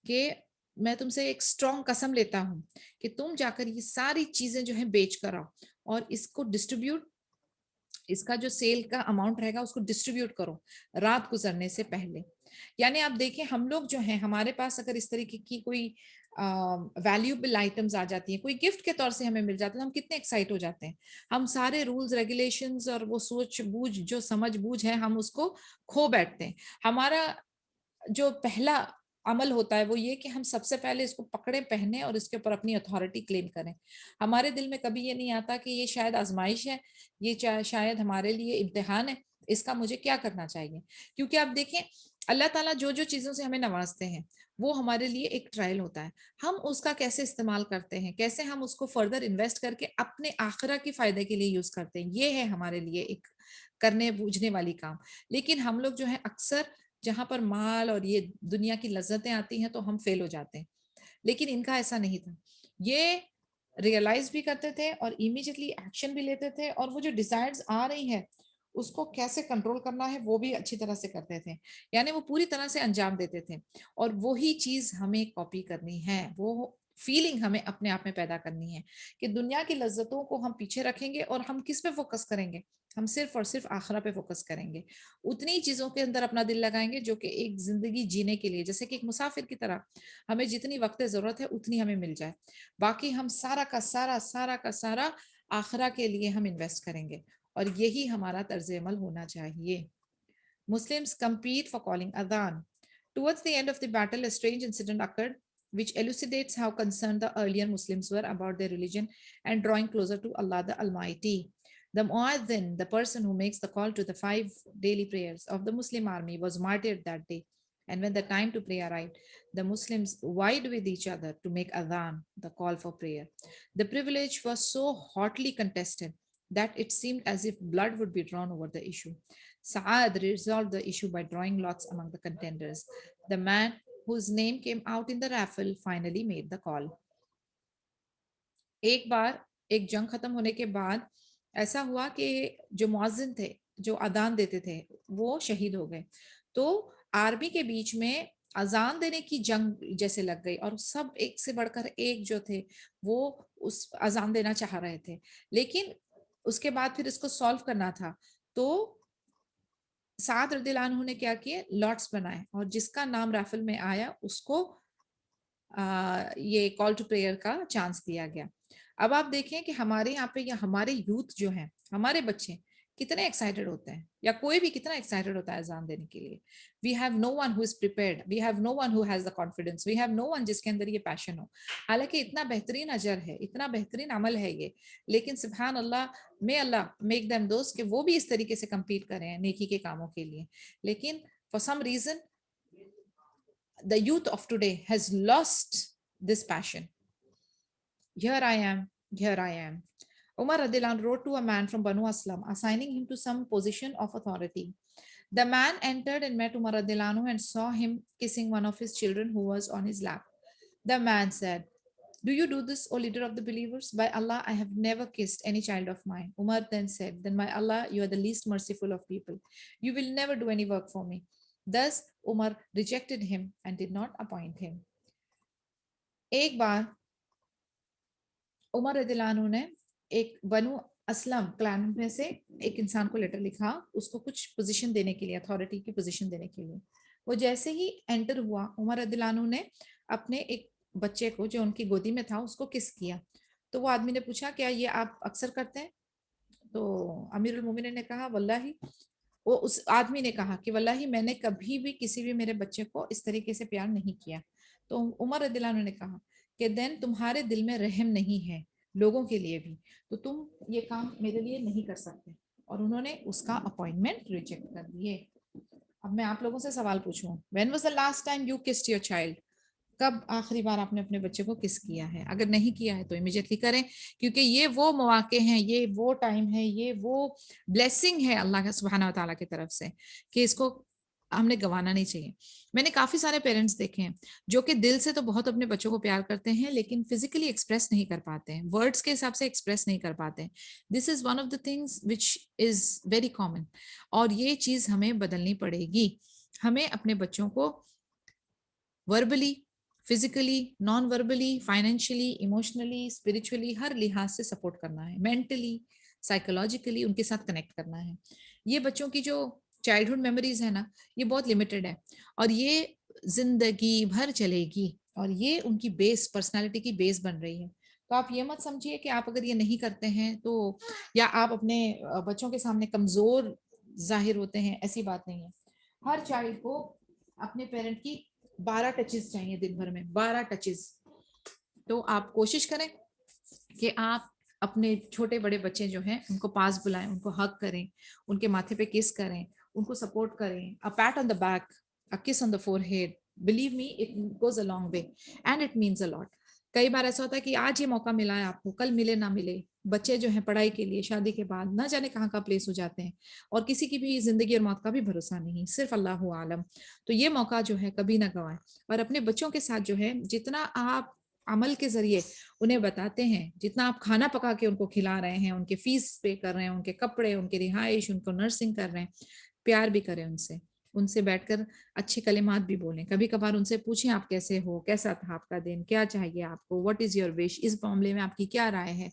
کہ میں تم سے ایک اسٹرانگ قسم لیتا ہوں کہ تم جا کر یہ ساری چیزیں جو ہیں بیچ کر آؤ اور اس کو ڈسٹریبیوٹ, اس کا جو سیل کا اماؤنٹ رہے گا اس کو ڈسٹریبیوٹ کرو رات گزرنے سے پہلے. یعنی آپ دیکھیں ہم لوگ جو ہیں ہمارے پاس اگر اس طریقے کی کوئی ویلیوبل آئٹمز آ جاتی ہیں, کوئی گفٹ کے طور سے ہمیں مل جاتا ہے, ہم کتنے ایکسائٹ ہو جاتے ہیں. ہم سارے رولز ریگولیشنز اور وہ سوچ بوجھ جو سمجھ بوجھ ہے ہم اس کو کھو بیٹھتے ہیں. ہمارا جو پہلا عمل ہوتا ہے وہ یہ کہ ہم سب سے پہلے اس کو پکڑے پہنے اور اس کے اوپر اپنی اتھارٹی کلیم کریں. ہمارے دل میں کبھی یہ نہیں آتا کہ یہ شاید آزمائش ہے, یہ شاید ہمارے لیے امتحان ہے, اس کا مجھے کیا کرنا چاہیے. کیونکہ آپ دیکھیں اللہ تعالیٰ جو جو چیزوں سے ہمیں نوازتے ہیں وہ ہمارے لیے ایک ٹرائل ہوتا ہے. ہم اس کا کیسے استعمال کرتے ہیں, کیسے ہم اس کو فردر انویسٹ کر کے اپنے آخرہ کے فائدے کے لیے یوز کرتے ہیں, یہ ہے ہمارے لیے ایک کرنے بوجھنے والی کام. لیکن ہم لوگ جو ہے اکثر جہاں پر مال اور یہ دنیا کی لذتیں آتی ہیں تو ہم فیل ہو جاتے ہیں. لیکن ان کا ایسا نہیں تھا, یہ ریئلائز بھی کرتے تھے اور امیڈیٹلی ایکشن بھی لیتے تھے, اور وہ جو ڈیزائرز آ رہی ہے اس کو کیسے کنٹرول کرنا ہے وہ بھی اچھی طرح سے کرتے تھے. یعنی وہ پوری طرح سے انجام دیتے تھے, اور وہی چیز ہمیں کاپی کرنی ہے, وہ فیلنگ ہمیں اپنے آپ میں پیدا کرنی ہے کہ دنیا کی لذتوں کو ہم پیچھے رکھیں گے اور ہم کس پہ فوکس کریں گے, ہم صرف اور صرف آخرہ پہ فوکس کریں گے. اتنی چیزوں کے اندر اپنا دل لگائیں گے جو کہ ایک زندگی جینے کے لیے, جیسے کہ ایک مسافر کی طرح ہمیں جتنی وقت ضرورت ہے اتنی ہمیں مل جائے, باقی ہم سارا کا سارا آخرہ کے لیے ہم انویسٹ کریں گے, اور یہی ہمارا طرز عمل ہونا چاہیے. Muslims compete for calling adhan. Towards the end of the battle, a strange incident occurred which elucidates how concerned the earlier Muslims were about their religion and drawing closer to Allah the Almighty. The Muazzin, the person who makes the call to the 5 daily prayers of the Muslim army, was martyred that day. And when the time to pray arrived, the Muslims vied with each other to make adhan, the call for prayer. The privilege was so hotly contested that it seemed as if blood would be drawn over the issue. Saad resolved the issue by drawing lots among the contenders. The man whose name came out in the raffle finally made the call. ایک بار ایک جنگ ختم ہونے کے بعد ایسا ہوا کہ جو مؤذن تھے جو اذان دیتے تھے وہ شہید ہو گئے, تو آرمی کے بیچ میں اذان دینے کی جنگ جیسے لگ گئی, اور سب ایک سے بڑھ کر ایک جو تھے وہ اس اذان دینا چاہ رہے تھے. لیکن اس کے بعد پھر اس کو سالو کرنا تھا, تو سعد رضی اللہ عنہ نے کیا کیے, لاٹس بنائے, اور جس کا نام ریفل میں آیا اس کو یہ کال ٹو پریئر کا چانس دیا گیا. اب آپ دیکھیں کہ ہمارے یہاں پہ یا ہمارے یوتھ جو ہیں, ہمارے بچے کتنے ایکسائٹیڈ ہوتے ہیں, یا کوئی بھی کتنا ایکسائٹیڈ ہوتا ہے اذان دینے کے لیے. We have no one who is prepared, we have no one who has the confidence, we have no one جس کے اندر یہ پیشن ہو. حالانکہ اتنا بہترین اجر ہے, اتنا بہترین عمل ہے یہ, لیکن سبحان اللہ, may Allah make them those کہ وہ بھی اس طریقے سے کمپیٹ کریں نیکی کے کاموں کے لیے. لیکن for some reason the youth of today has lost this passion. Here I am. Umar radiallahu anh wrote to a man from Banu Aslam assigning him to some position of authority. The man entered and met Umar radiallahu anh and saw him kissing one of his children who was on his lap. The man said, "Do you do this, O leader of the believers? By Allah, I have never kissed any child of mine." Umar then said, "Then by Allah, you are the least merciful of people. You will never do any work for me." Thus, Umar rejected him and did not appoint him. ایک بار عمر رضی اللہ عنہ نے ایک بنو اسلم کلان میں سے ایک انسان کو لیٹر لکھا, اس کو کچھ پوزیشن دینے کے لیے, اتھارٹی کی پوزیشن دینے کے لیے. وہ جیسے ہی انٹر ہوا, عمر رضی اللہ عنہ نے اپنے ایک بچے کو جو ان کی گودی میں تھا اس کو کس کیا. تو وہ آدمی نے پوچھا کیا یہ آپ اکثر کرتے ہیں؟ تو امیر المومنین نے کہا واللہ وہ اس آدمی نے کہا کہ واللہ میں نے کبھی بھی کسی بھی میرے بچے کو اس طریقے سے پیار نہیں کیا. تو عمر رضی اللہ عنہ نے کہا کہ دین تمہارے دل میں رحم نہیں ہے لوگوں کے لیے بھی, تو تم یہ کام میرے لیے نہیں کر سکتے. اور انہوں نے اس کا اپوائنٹمنٹ ریجیکٹ کر دیے. اب میں آپ لوگوں سے سوال پوچھوں, when was the last time you kissed your child? کب آخری بار آپ نے اپنے بچے کو کس کیا ہے؟ اگر نہیں کیا ہے تو امیڈیٹلی کریں, کیونکہ یہ وہ مواقع ہیں, یہ وہ ٹائم ہے, یہ وہ بلیسنگ ہے اللہ کا سبحانہ و تعالیٰ کی طرف سے کہ اس کو ہم نے گنوانا نہیں چاہیے. میں نے کافی سارے پیرنٹس دیکھے ہیں جو کہ دل سے تو بہت اپنے بچوں کو پیار کرتے ہیں لیکن فزیکلی ایکسپریس نہیں کر پاتے ہیں, ورڈس کے حساب سے ایکسپریس نہیں کر پاتے ہیں. This is one of the things which is very common, اور یہ چیز ہمیں بدلنی پڑے گی. ہمیں اپنے بچوں کو verbally, physically, non verbally, financially, emotionally, spiritually, ہر لحاظ سے سپورٹ کرنا ہے. مینٹلی, سائیکولوجیکلی ان کے ساتھ کنیکٹ کرنا ہے. یہ بچوں کی جو چائلڈہڈ میموریز ہے نا, یہ بہت لمیٹڈ ہے اور یہ زندگی بھر چلے گی, اور یہ ان کی بیس, پرسنالٹی کی بیس بن رہی ہے. تو آپ یہ مت سمجھیے کہ آپ اگر یہ نہیں کرتے ہیں تو یا آپ اپنے بچوں کے سامنے کمزور ظاہر ہوتے ہیں, ایسی بات نہیں ہے. ہر چائلڈ کو اپنے پیرنٹ کی 12 ٹچز چاہیے دن بھر میں, 12 ٹچز. تو آپ کوشش کریں کہ آپ اپنے چھوٹے بڑے بچے جو ہیں ان کو پاس بلائیں, ان کو ہگ کریں, ان کے ماتھے پہ کس کریں, ان کو سپورٹ کریں. A pat on the back, a kiss on the forehead, believe me it goes a long way and it means a lot. کئی بار ایسا ہوتا ہے کہ آج یہ موقع ملا ہے آپ کو, کل ملے نہ ملے. بچے جو ہیں پڑھائی کے لیے شادی کے بعد نہ جانے کہاں کا پلیس ہو جاتے ہیں, اور کسی کی بھی زندگی اور موت کا بھی بھروسہ نہیں, صرف اللہ عالم. تو یہ موقع جو ہے کبھی نہ گوائیں, اور اپنے بچوں کے ساتھ جو ہے جتنا آپ عمل کے ذریعے انہیں بتاتے ہیں, جتنا آپ کھانا پکا کے ان کو کھلا رہے ہیں, ان کے فیس پے کر رہے ہیں, ان کے کپڑے, ان کے رہائش, ان کو نرسنگ کر رہے ہیں, پیار بھی کریں ان سے بیٹھ کر اچھے کلمات بھی بولیں. کبھی کبھار ان سے پوچھیں آپ کیسے ہو, کیسا تھا آپ کا دن, کیا چاہیے آپ کو, واٹ از یور وش, اس معاملے میں آپ کی کیا رائے ہے.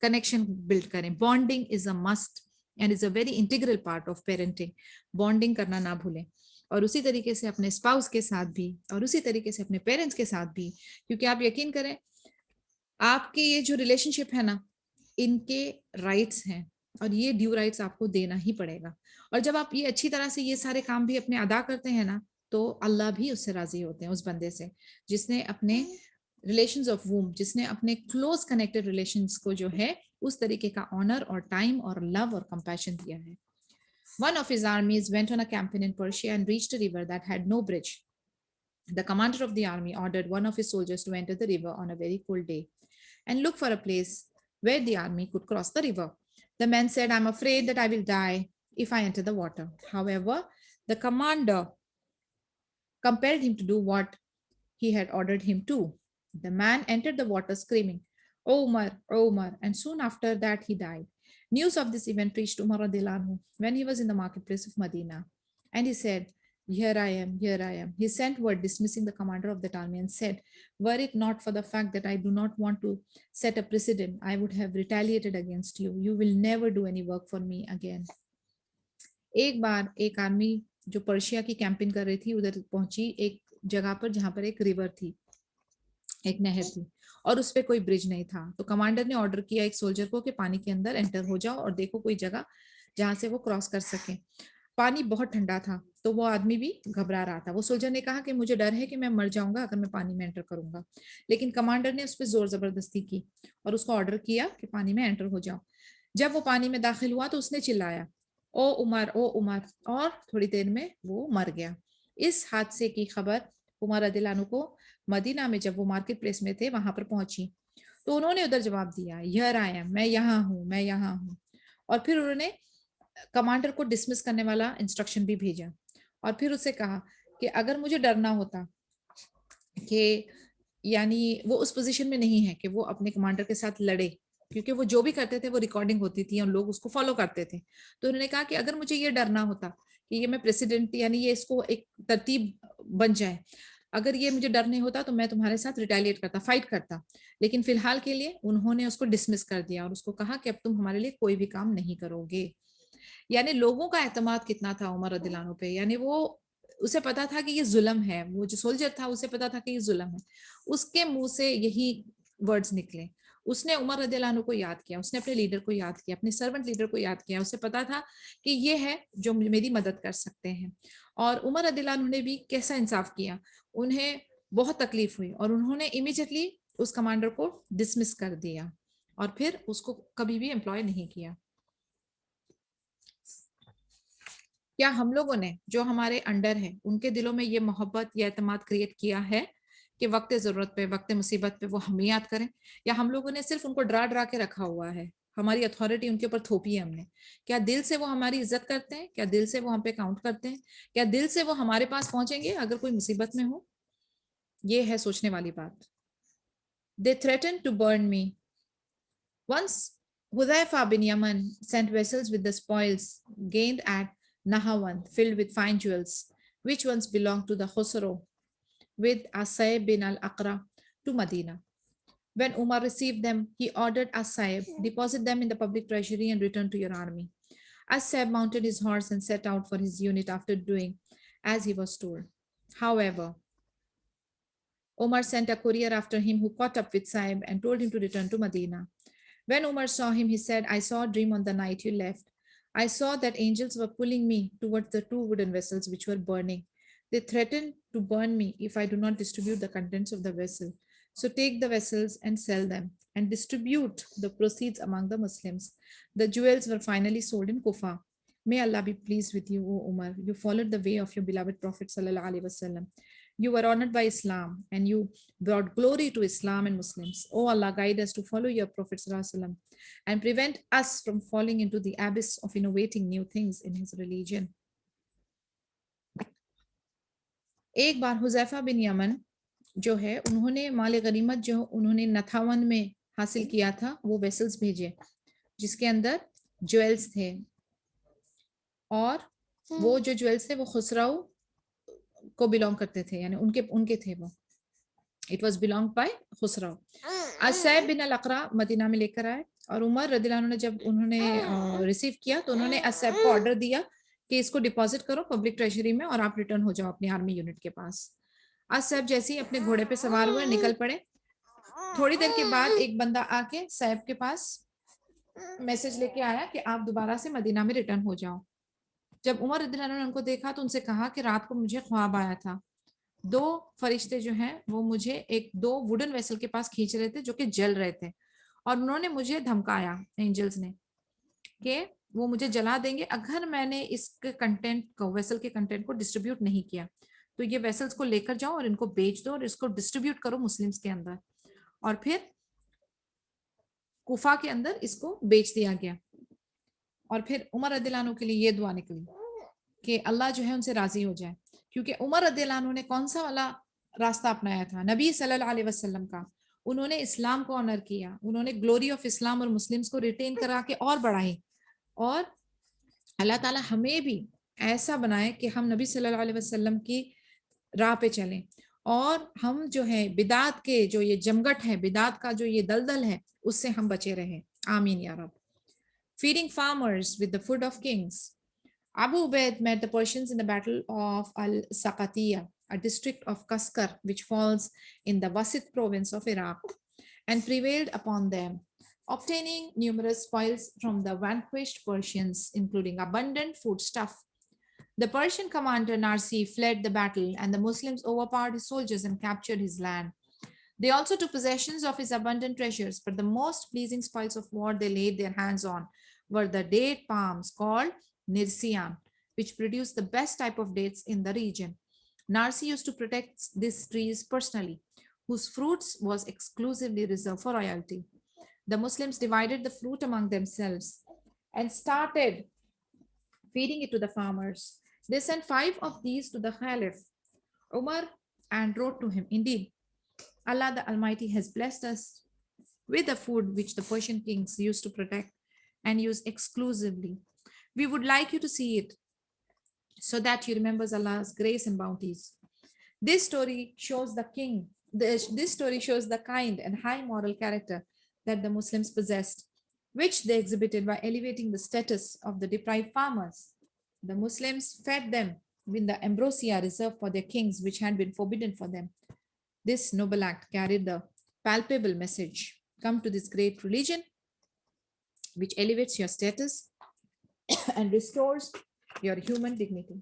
کنیکشن بلڈ کریں. Bonding is a must and is a very integral part of parenting. Bonding کرنا نہ بھولیں, اور اسی طریقے سے اپنے اسپاؤس کے ساتھ بھی, اور اسی طریقے سے اپنے پیرنٹس کے ساتھ بھی, کیونکہ آپ یقین کریں آپ کے یہ جو ریلیشن شپ ہے نا, ان کے رائٹس ہیں, اور یہ ڈیو رائٹس آپ کو دینا ہی پڑے گا. اور جب آپ یہ اچھی طرح سے یہ سارے کام بھی اپنے ادا کرتے ہیں نا, تو اللہ بھی اس سے راضی ہوتے ہیں, اس بندے سے جس نے اپنے ریلیشنز آف ووم, جس نے اپنے کلوز کنیکٹڈ ریلیشنز کو جو ہے اس طریقے کا آنر اور ٹائم اور لو اور کمپیشن دیا ہے. One of his armies went on a campaign in Persia and reached a river that had no bridge. The commander of the army ordered one of his soldiers to enter the river on a very cold day and look for a place where the army could cross the river. The man said, "I'm afraid that I will die if I enter the water." However, the commander compelled him to do what he had ordered him to. The man entered the water screaming, "O Umar, O Umar," and soon after that he died. News of this event reached Umar radiallahu anhu when he was in the marketplace of Medina, and he said, "Here I am, here I am." He sent word dismissing the commander of that army and said, "Were it not for the fact that I do not want to set a precedent, I would have retaliated against you. You will never do any work for me again." ایک بار ایک آرمی جو پرشیا کی کیمپنگ کر رہی تھی ادھر پہنچی ایک جگہ پر جہاں پر ایک ریور تھی, ایک نہر تھی, اور اس پہ کوئی برج نہیں تھا. تو کمانڈر نے آرڈر کیا ایک سولجر کو کہ پانی کے اندر انٹر ہو جاؤ اور دیکھو کوئی جگہ جہاں سے وہ کراس کر سکیں. پانی بہت ٹھنڈا تھا تو وہ آدمی بھی گھبرا رہا تھا. وہ سولجر نے کہا کہ مجھے ڈر ہے کہ میں مر جاؤں گا اگر میں پانی میں انٹر کروں گا, لیکن کمانڈر نے اس پہ زور زبردستی کی اور اس کو آرڈر کیا کہ پانی میں انٹر ہو جاؤ. جب وہ پانی میں داخل ہوا تو اس نے چلایا, "او عمر, او عمر," اور تھوڑی دیر میں وہ مر گیا. اس حادثے کی خبر عمر رضی اللہ عنہ کو مدینہ میں جب وہ مارکیٹ پلیس میں تھے وہاں پر پہنچی, تو انہوں نے ادھر جواب دیا, "ہیئر آئی ایم," میں یہاں ہوں, میں یہاں ہوں. اور پھر انہوں نے کمانڈر کو ڈسمس کرنے والا انسٹرکشن بھی بھیجا, اور پھر اسے کہا کہ اگر مجھے ڈرنا ہوتا کہ یعنی وہ اس پوزیشن میں نہیں ہے کہ وہ اپنے کمانڈر کے ساتھ لڑے, کیونکہ وہ جو بھی کرتے تھے وہ ریکارڈنگ ہوتی تھی اور لوگ اس کو فالو کرتے تھے. تو انہوں نے کہا کہ اگر مجھے یہ ڈرنا ہوتا کہ یہ میں پریسیڈنٹ یعنی یہ اس کو ایک ترتیب بن جائے, اگر یہ مجھے ڈر نہیں ہوتا تو میں تمہارے ساتھ ریٹیلیٹ کرتا, فائٹ کرتا. لیکن فی الحال کے لیے انہوں نے اس کو ڈسمس کر دیا اور اس کو کہا کہ اب تم ہمارے لیے کوئی بھی کام نہیں کرو گے. یعنی لوگوں کا اعتماد کتنا تھا عمر رضی اللہ عنہ پہ, یعنی وہ اسے پتا تھا کہ یہ ظلم ہے, وہ جو سولجر تھا اسے پتا تھا کہ یہ ظلم ہے, اس کے منہ سے یہی ورڈز نکلے. اس نے عمر رضی اللہ عنہ کو یاد کیا, اس نے اپنے لیڈر کو یاد کیا, اپنے سرونٹ لیڈر کو یاد کیا. اسے پتا تھا کہ یہ ہے جو میری مدد کر سکتے ہیں. اور عمر رضی اللہ عنہ نے بھی کیسا انصاف کیا, انہیں بہت تکلیف ہوئی اور انہوں نے امیڈیٹلی اس کمانڈر کو ڈسمس کر دیا اور پھر اس کو کبھی بھی امپلوائے نہیں کیا. کیا ہم لوگوں نے جو ہمارے انڈر ہے ان کے دلوں میں یہ محبت یا اعتماد کریٹ کیا ہے کہ وقت ضرورت پہ, وقت مصیبت پہ وہ ہمیں یاد کریں, یا ہم لوگوں نے صرف ان کو ڈرا ڈرا کے رکھا ہوا ہے, ہماری اتھارٹی ان کے اوپر تھوپی ہے ہم نے؟ کیا دل سے وہ ہماری عزت کرتے ہیں؟ کیا دل سے وہ ہم پہ کاؤنٹ کرتے ہیں؟ کیا دل سے وہ ہمارے پاس پہنچیں گے اگر کوئی مصیبت میں ہو؟ یہ ہے سوچنے والی بات. They threatened to burn me. Once Hudhaifa bin Yaman sent vessels with the spoils gained at Nahawand filled with fine jewels, which once belonged to the Khosrow, with Asaib bin al-Aqra to Medina. When Umar received them, he ordered Asaib, deposit them in the public treasury and return to your army. Asaib mounted his horse and set out for his unit after doing as he was told. However, Umar sent a courier after him who caught up with Saib and told him to return to Medina. When Umar saw him, he said, I saw a dream on the night you left. I saw that angels were pulling me towards the 2 wooden vessels which were burning. They threatened to burn me if I do not distribute the contents of the vessel. So take the vessels and sell them and distribute the proceeds among the Muslims. The jewels were finally sold in Kufa. May Allah be pleased with you, O Umar. You followed the way of your beloved Prophet sallallahu alaihi wasallam. You were honored by Islam and you brought glory to Islam and Muslims. Oh Allah, guide us to follow your Prophet ﷺ and prevent us from falling into the abyss of innovating new things in his religion. ایک بار حذیفہ بن یمن جو ہے انہوں نے مال غنیمت جو انہوں نے نتھاون میں حاصل کیا تھا وہ ویسلز بھیجے جس کے اندر جویلز تھے, اور وہ جو جویلز تھے وہ خسرو کو بلونگ کرتے تھے, یعنی ان کے تھے وہ. It was belong by Khusro. اسیب بن الاقرا مدینہ میں لے کر آئے اور عمر رضی اللہ عنہ نے جب انہوں نے ریسیو کیا تو انہوں نے اسیب کو آرڈر دیا کہ اس کو ڈپازٹ کرو پبلک ٹریجری میں اور آپ ریٹرن ہو جاؤ اپنی آرمی یونٹ کے پاس. اسیب جیسے ہی اپنے گھوڑے پہ سوار ہوئے نکل پڑے. تھوڑی دیر کے بعد ایک بندہ آ کے سیب کے پاس میسج لے کے آیا کہ آپ دوبارہ سے مدینہ میں ریٹرن ہو جاؤ. جب عمر رضی اللہ عنہ نے ان کو دیکھا تو ان سے کہا کہ رات کو مجھے خواب آیا تھا, 2 فرشتے جو ہیں وہ مجھے 2 ووڈن ویسل کے پاس کھینچ رہے تھے جو کہ جل رہے تھے, اور انہوں نے مجھے دھمکایا اینجلز نے کہ وہ مجھے جلا دیں گے اگر میں نے اس کے کنٹینٹ کو ویسل کے کنٹینٹ کو ڈسٹریبیوٹ نہیں کیا. تو یہ ویسلز کو لے کر جاؤ اور ان کو بیچ دو اور اس کو ڈسٹریبیوٹ کرو مسلمز کے اندر. اور پھر کوفہ کے اندر اس کو بیچ دیا گیا. اور پھر عمر رضی اللہ عنہ کے لیے یہ دعا نکلی کہ اللہ جو ہے ان سے راضی ہو جائے, کیونکہ عمر رضی اللہ عنہ نے کون سا والا راستہ اپنایا تھا, نبی صلی اللہ علیہ وسلم کا. انہوں نے اسلام کو آنر کیا, انہوں نے گلوری آف اسلام اور مسلمز کو ریٹین کرا کے اور بڑھائی, اور اللہ تعالی ہمیں بھی ایسا بنائے کہ ہم نبی صلی اللہ علیہ وسلم کی راہ پہ چلیں, اور ہم جو ہے بدعت کے جو یہ جمگٹ ہے, بدعت کا جو یہ دلدل ہے, اس سے ہم بچے رہیں. آمین یا رب. Feeding farmers with the food of kings. Abu Ubaid met the Persians in the Battle of Al-Saqatiyya, a district of Kaskar, which falls in the Wasit province of Iraq, and prevailed upon them, obtaining numerous spoils from the vanquished Persians, including abundant foodstuff. The Persian commander Narsi fled the battle, and the Muslims overpowered his soldiers and captured his land. They also took possession of his abundant treasures, but the most pleasing spoils of war they laid their hands on were the date palms called Nirsian, which produced the best type of dates in the region. Narsi used to protect these trees personally, whose fruits was exclusively reserved for royalty. The Muslims divided the fruit among themselves and started feeding it to the farmers. They sent 5 of these to the Caliph Umar and wrote to him, Indeed, Allah the Almighty has blessed us with the food which the Persian kings used to protect and use exclusively. We would like you to see it so that you remember Allah's grace and bounties. This story shows the kind and high moral character that the Muslims possessed, which they exhibited by elevating the status of the deprived farmers. The Muslims fed them with the ambrosia reserved for their kings, which had been forbidden for them. This noble act carried the palpable message come to this great religion which elevates your status and restores your human dignity.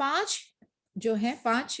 5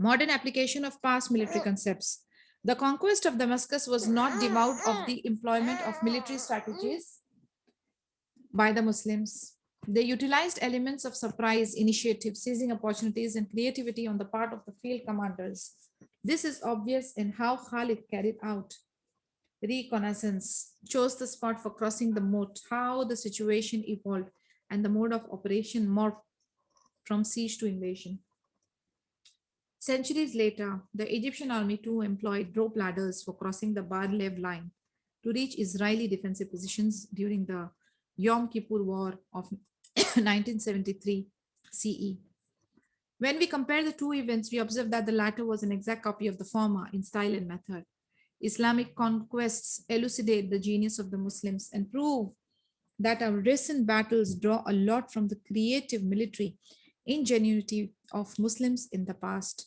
Modern application of past military concepts. The conquest of Damascus was not devoid of the employment of military strategies by the Muslims. They utilized elements of surprise, initiative, seizing opportunities, and creativity on the part of the field commanders. This is obvious in how Khalid carried out reconnaissance, chose the spot for crossing the moat, how the situation evolved, and the mode of operation morphed from siege to invasion. Centuries later, the Egyptian army too employed rope ladders for crossing the Bar-Lev line to reach Israeli defensive positions during the Yom Kippur War of 1973 CE. When we compare the two events, we observe that the latter was an exact copy of the former in style and method. Islamic conquests elucidate the genius of the Muslims and prove that our recent battles draw a lot from the creative military ingenuity of Muslims in the past.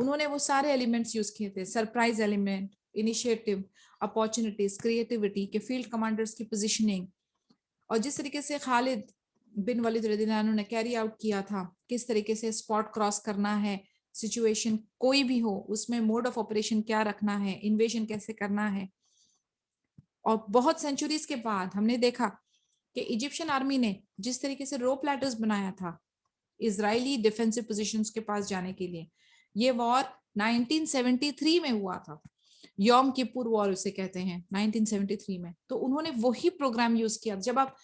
انہوں نے وہ سارے ایلیمنٹس یوز کیے تھے, surprise element, initiative, opportunities, creativity, کہ فیلڈ کمانڈرز کی پوزیشننگ, اور جس طریقے سے خالد بن ولید رضی اللہ عنہ نے کیری آؤٹ کیا تھا, کس طریقے سے اسپاٹ کراس کرنا ہے, سچویشن کوئی بھی ہو اس میں موڈ آف آپریشن کیا رکھنا ہے, انویژن کیسے کرنا ہے. اور بہت سینچوریز کے بعد ہم نے دیکھا کہ ایجپشین آرمی نے جس طریقے سے روپ لیڈرز بنایا تھا اسرائیلی ڈیفینسو پوزیشنز کے پاس جانے کے لیے, یہ وار 1973 میں ہوا تھا, یوم کپور وار اسے کہتے ہیں, 1973 میں. تو انہوں نے وہی پروگرام یوز کیا. جب آپ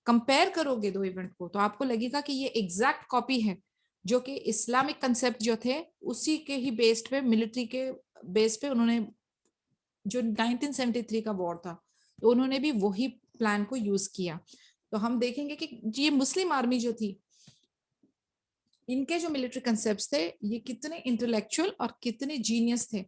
کمپیئر کرو گے دو ایونٹ کو تو آپ کو لگے گا کہ یہ ایگزیکٹ کاپی ہے جو کہ اسلامک کنسپٹ جو تھے اسی کے ہی بیسڈ پہ, ملٹری کے بیس پہ انہوں نے, جو 1973 کا وار تھا تو انہوں نے بھی وہی پلان کو یوز کیا. تو ہم دیکھیں گے کہ یہ مسلم آرمی جو تھی, ان کے جو ملٹری کنسپٹس تھے یہ کتنے انٹلیکچوئل اور کتنے جینیس تھے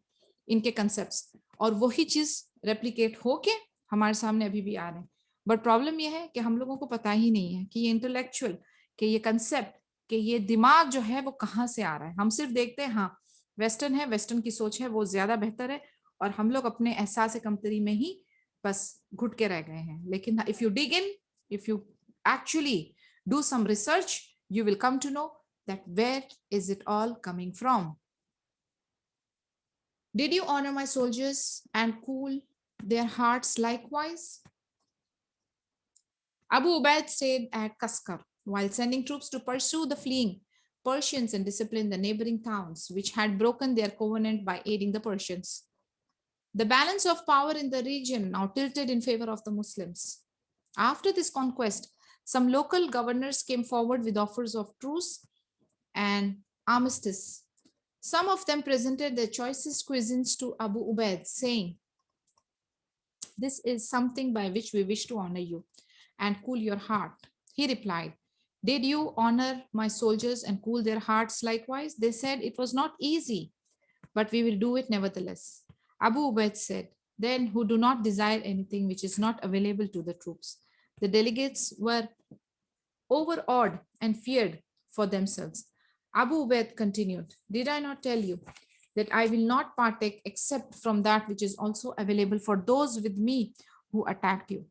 ان کے کنسپٹس, اور وہی چیز ریپلیکیٹ ہو کے ہمارے سامنے ابھی بھی آ رہے ہیں. بٹ پرابلم یہ ہے کہ ہم لوگوں کو پتا ہی نہیں ہے کہ یہ انٹلیکچوئل, کہ یہ کنسپٹ, کہ یہ دماغ جو ہے وہ کہاں سے آ رہا ہے. ہم صرف دیکھتے ہیں ہاں ویسٹرن ہے, ویسٹرن کی سوچ ہے وہ زیادہ بہتر ہے, اور ہم لوگ اپنے احساس کمتری میں ہی بس گھٹ کے رہ گئے ہیں. لیکن if you dig in, if you actually do some research, you will come to know that where is it all coming from. Did you honor my soldiers and cool their hearts likewise? Abu Ubaid stayed at Kaskar while sending troops to pursue the fleeing Persians and discipline the neighboring towns which had broken their covenant by aiding the Persians. The balance of power in the region now tilted in favor of the Muslims. After this conquest, some local governors came forward with offers of truce and armistice. Some of them presented their choicest cuisines to Abu Ubaid, saying, "This is something by which we wish to honor you and cool your heart." He replied, "Did you honor my soldiers and cool their hearts likewise?" They said, "It was not easy, but we will do it nevertheless." Abu Ubaid said, "Then who do not desire anything which is not available to the troops?" The delegates were overawed and feared for themselves. Abu Ubaid continued, "Did I not tell you that I will not partake except from that which is also available for those with me who attacked you?"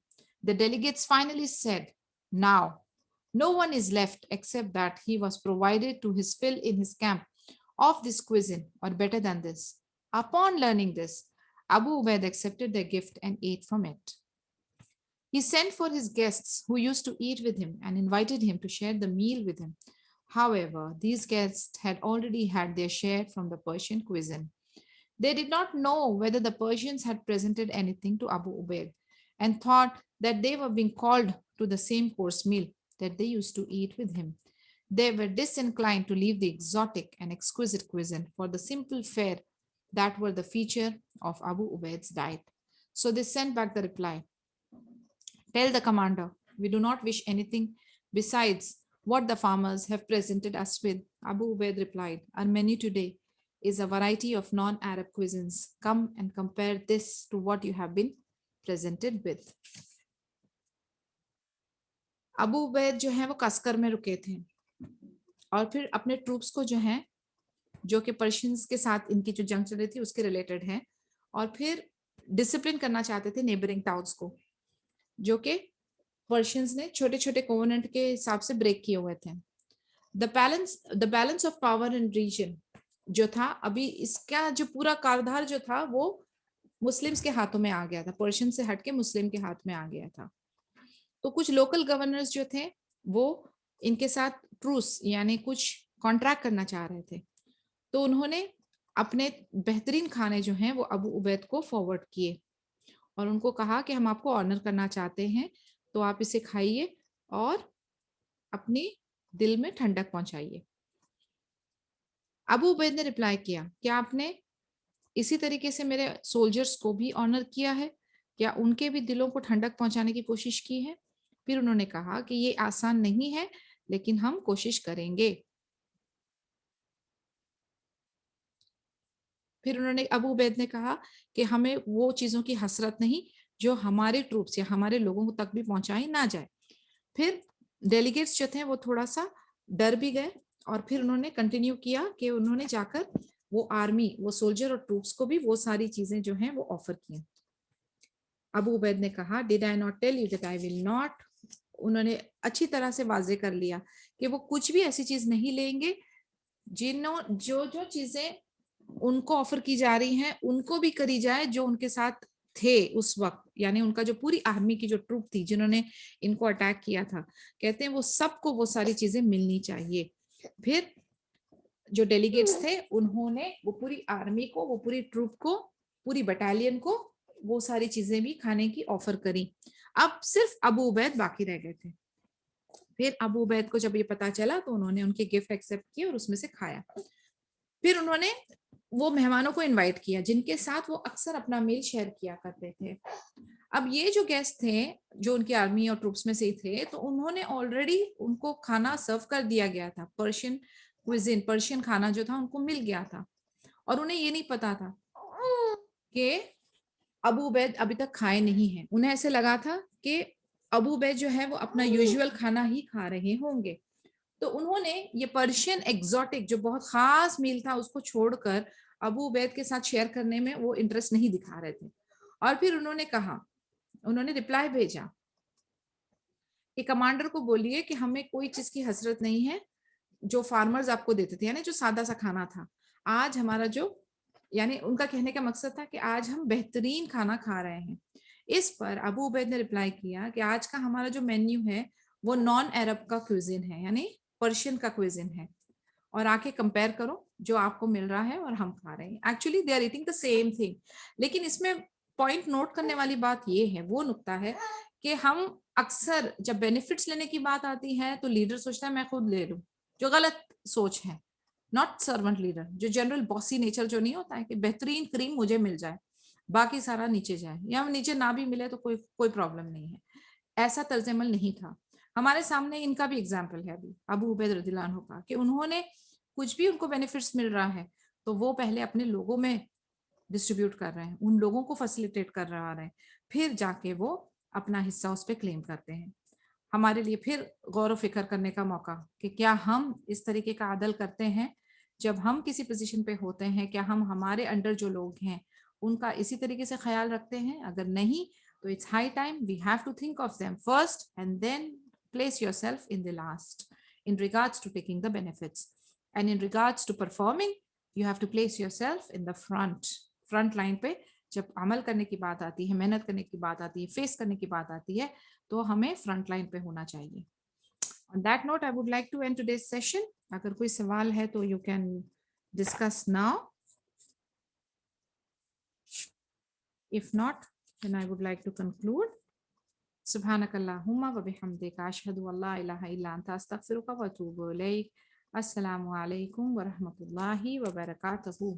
The delegates finally said, "Now no one is left except that he was provided to his fill in his camp of this cuisine, or better than this." Upon learning this, Abu Ubaid accepted their gift and ate from it. He sent for his guests who used to eat with him and invited him to share the meal with him. However, these guests had already had their share from the Persian cuisine. They did not know whether the Persians had presented anything to Abu Ubaid and thought that they were being called to the same course meal that they used to eat with him. They were disinclined to leave the exotic and exquisite cuisine for the simple fare that were the feature of Abu Ubaid's diet. So they sent back the reply, "Tell the commander, we do not wish anything besides what the farmers have presented us with." Abu Ubaid replied, "Our menu today is a variety of non-Arab cuisines. Come and compare this to what you have been presented with." ابو عبید جو ہیں وہ کسکر میں رکے تھے اور پھر اپنے ٹروپس کو جو ہیں جو کہ پرشینز کے ساتھ ان کی جو جنگ چل رہی تھی اس کے ریلیٹڈ ہیں, اور پھر ڈسپلن کرنا چاہتے تھے نیبرنگ ٹاؤنز کو جو کہ پرشینز نے چھوٹے چھوٹے کووننٹ کے حساب سے بریک کیے ہوئے تھے. The balance of power in region جو تھا, ابھی اس کا جو پورا کاردھار جو تھا وہ مسلمس کے ہاتھوں میں آ گیا تھا, پرشین سے ہٹ کے مسلم کے ہاتھ میں آ گیا تھا. تو کچھ لوکل گورنرز جو تھے وہ ان کے ساتھ ٹروس یعنی کچھ کانٹریکٹ کرنا چاہ رہے تھے, تو انہوں نے اپنے بہترین کھانے جو ہیں وہ ابو عبید کو فارورڈ کیے اور ان کو کہا کہ ہم آپ کو آنر کرنا چاہتے ہیں تو آپ اسے کھائیے اور اپنی دل میں ٹھنڈک پہنچائیے. ابو عبید نے ریپلائی کیا, کیا آپ نے اسی طریقے سے میرے سولجرز کو بھی آنر کیا ہے, کیا ان کے بھی دلوں کو ٹھنڈک پہنچانے کی کوشش کی ہے؟ پھر انہوں نے کہا کہ یہ آسان نہیں ہے لیکن ہم کوشش کریں گے. پھر انہوں نے ابو عبید نے کہا کہ ہمیں وہ چیزوں کی حسرت نہیں جو ہمارے ٹروپس یا ہمارے لوگوں تک بھی پہنچائی نہ جائے. پھر ڈیلیگیٹس جو تھے وہ تھوڑا سا ڈر بھی گئے اور پھر انہوں نے کنٹینیو کیا کہ انہوں نے جا کر وہ آرمی وہ سولجر اور ٹروپس کو بھی وہ ساری چیزیں جو ہیں وہ آفر کی. ابو عبید نے کہا did I not tell you that I will not. انہوں نے اچھی طرح سے واضح کر لیا کہ وہ کچھ بھی ایسی چیز نہیں لیں گے جو چیزیں ان کو آفر کی جا رہی ہیں ان کو بھی کری جائے جو ان کے ساتھ تھے اس وقت, یعنی ان کا جو پوری آرمی کی جو ٹروپ تھی جنہوں نے ان کو اٹیک کیا تھا, کہتے ہیں وہ سب کو وہ ساری چیزیں ملنی چاہیے. پھر جو ڈیلیگیٹس تھے انہوں نے وہ پوری آرمی کو, وہ پوری ٹروپ کو, پوری بٹالین کو وہ ساری چیزیں بھی کھانے کی آفر کری. اب صرف ابو عبید باقی رہ گئے تھے. پھر ابو عبید کو جب یہ پتا چلا تو انہوں نے ان کے گفٹ ایکسپٹ کیے اور اس میں سے کھایا. پھر انہوں نے وہ مہمانوں کو انوائٹ کیا جن کے ساتھ وہ اکثر اپنا میل شیئر کیا کرتے تھے. اب یہ جو گیسٹ تھے جو ان کی آرمی اور ٹروپس میں سے تھے تو انہوں نے آلریڈی ان کو کھانا سرو کر دیا گیا تھا. پرشین کوزین, پرشین کھانا جو تھا ان کو مل گیا تھا اور انہیں یہ نہیں پتا تھا کہ ابو عبید ابھی تک کھائے نہیں ہیں. انہیں ایسے لگا تھا کہ ابو عبید جو ہے وہ اپنا یوزول کھانا ہی کھا رہے ہوں گے. تو انہوں نے یہ پرشین ایگزوٹک جو بہت خاص میل تھا اس کو چھوڑ کر ابو عبید کے ساتھ شیئر کرنے میں وہ انٹرسٹ نہیں دکھا رہے تھے. اور پھر انہوں نے کہا, انہوں نے ریپلائی بھیجا کہ کمانڈر کو بولیے کہ ہمیں کوئی چیز کی حسرت نہیں ہے جو فارمرز آپ کو دیتے تھے, یعنی جو سادہ سا کھانا تھا. آج ہمارا جو, یعنی ان کا کہنے کا مقصد تھا کہ آج ہم بہترین کھانا کھا رہے ہیں. اس پر ابو عبید نے ریپلائی کیا کہ آج کا ہمارا جو مینیو ہے وہ نان عرب کا کوزین ہے, یعنی پرشین کا کوزین ہے, اور آ کے کمپیئر کرو جو آپ کو مل رہا ہے اور ہم کھا رہے ہیں. Actually they are eating the same thing. لیکن اس میں پوائنٹ نوٹ کرنے والی بات یہ ہے, وہ نقطہ ہے کہ ہم اکثر جب بینیفٹس لینے کی بات آتی ہے تو لیڈر سوچتا ہے میں خود لے لوں, جو غلط سوچ ہے. ناٹ سرونٹ لیڈر, جو جنرل باسی نیچر جو نہیں ہوتا ہے کہ بہترین کریم مجھے مل جائے باقی سارا نیچے جائے, یا نیچے نہ بھی ملے تو کوئی پرابلم نہیں ہے. ایسا طرز عمل نہیں تھا. ہمارے سامنے ان کا بھی اگزامپل ہے ابھی ابو عبید رضی اللہ عنہ کا, کہ انہوں نے کچھ بھی ان کو بینیفٹس مل رہا ہے تو وہ پہلے اپنے لوگوں میں ڈسٹریبیوٹ کر رہے ہیں, ان لوگوں کو فیسیلیٹیٹ کر رہا ہے, پھر جا کے وہ اپنا حصہ اس پہ کلیم کرتے ہیں. ہمارے لیے پھر غور و فکر کرنے کا موقع کہ کیا ہم اس طریقے کا عدل کرتے ہیں جب ہم کسی پوزیشن پہ ہوتے ہیں, کیا ہم ہمارے انڈر جو لوگ ہیں ان کا اسی طریقے سے خیال رکھتے ہیں؟ اگر نہیں تو it's high time we have to think of them first and then place yourself in the last in regards to taking the benefits, and in regards to performing you have to place yourself in the front line پہ. جب عمل کرنے کی بات آتی ہے, محنت کرنے کی بات آتی ہے, فیس کرنے کی بات آتی ہے تو ہمیں فرنٹ لائن پہ ہونا چاہیے. On that note, I would like to end today's session. اگر کوئی سوال ہے تو you can discuss now. If not, then I would like to conclude. سبحانك اللهم وبحمدك أشهد أن لا إله إلا أنت أستغفرك وأتوب إليك. السلام عليكم ورحمة الله وبركاته.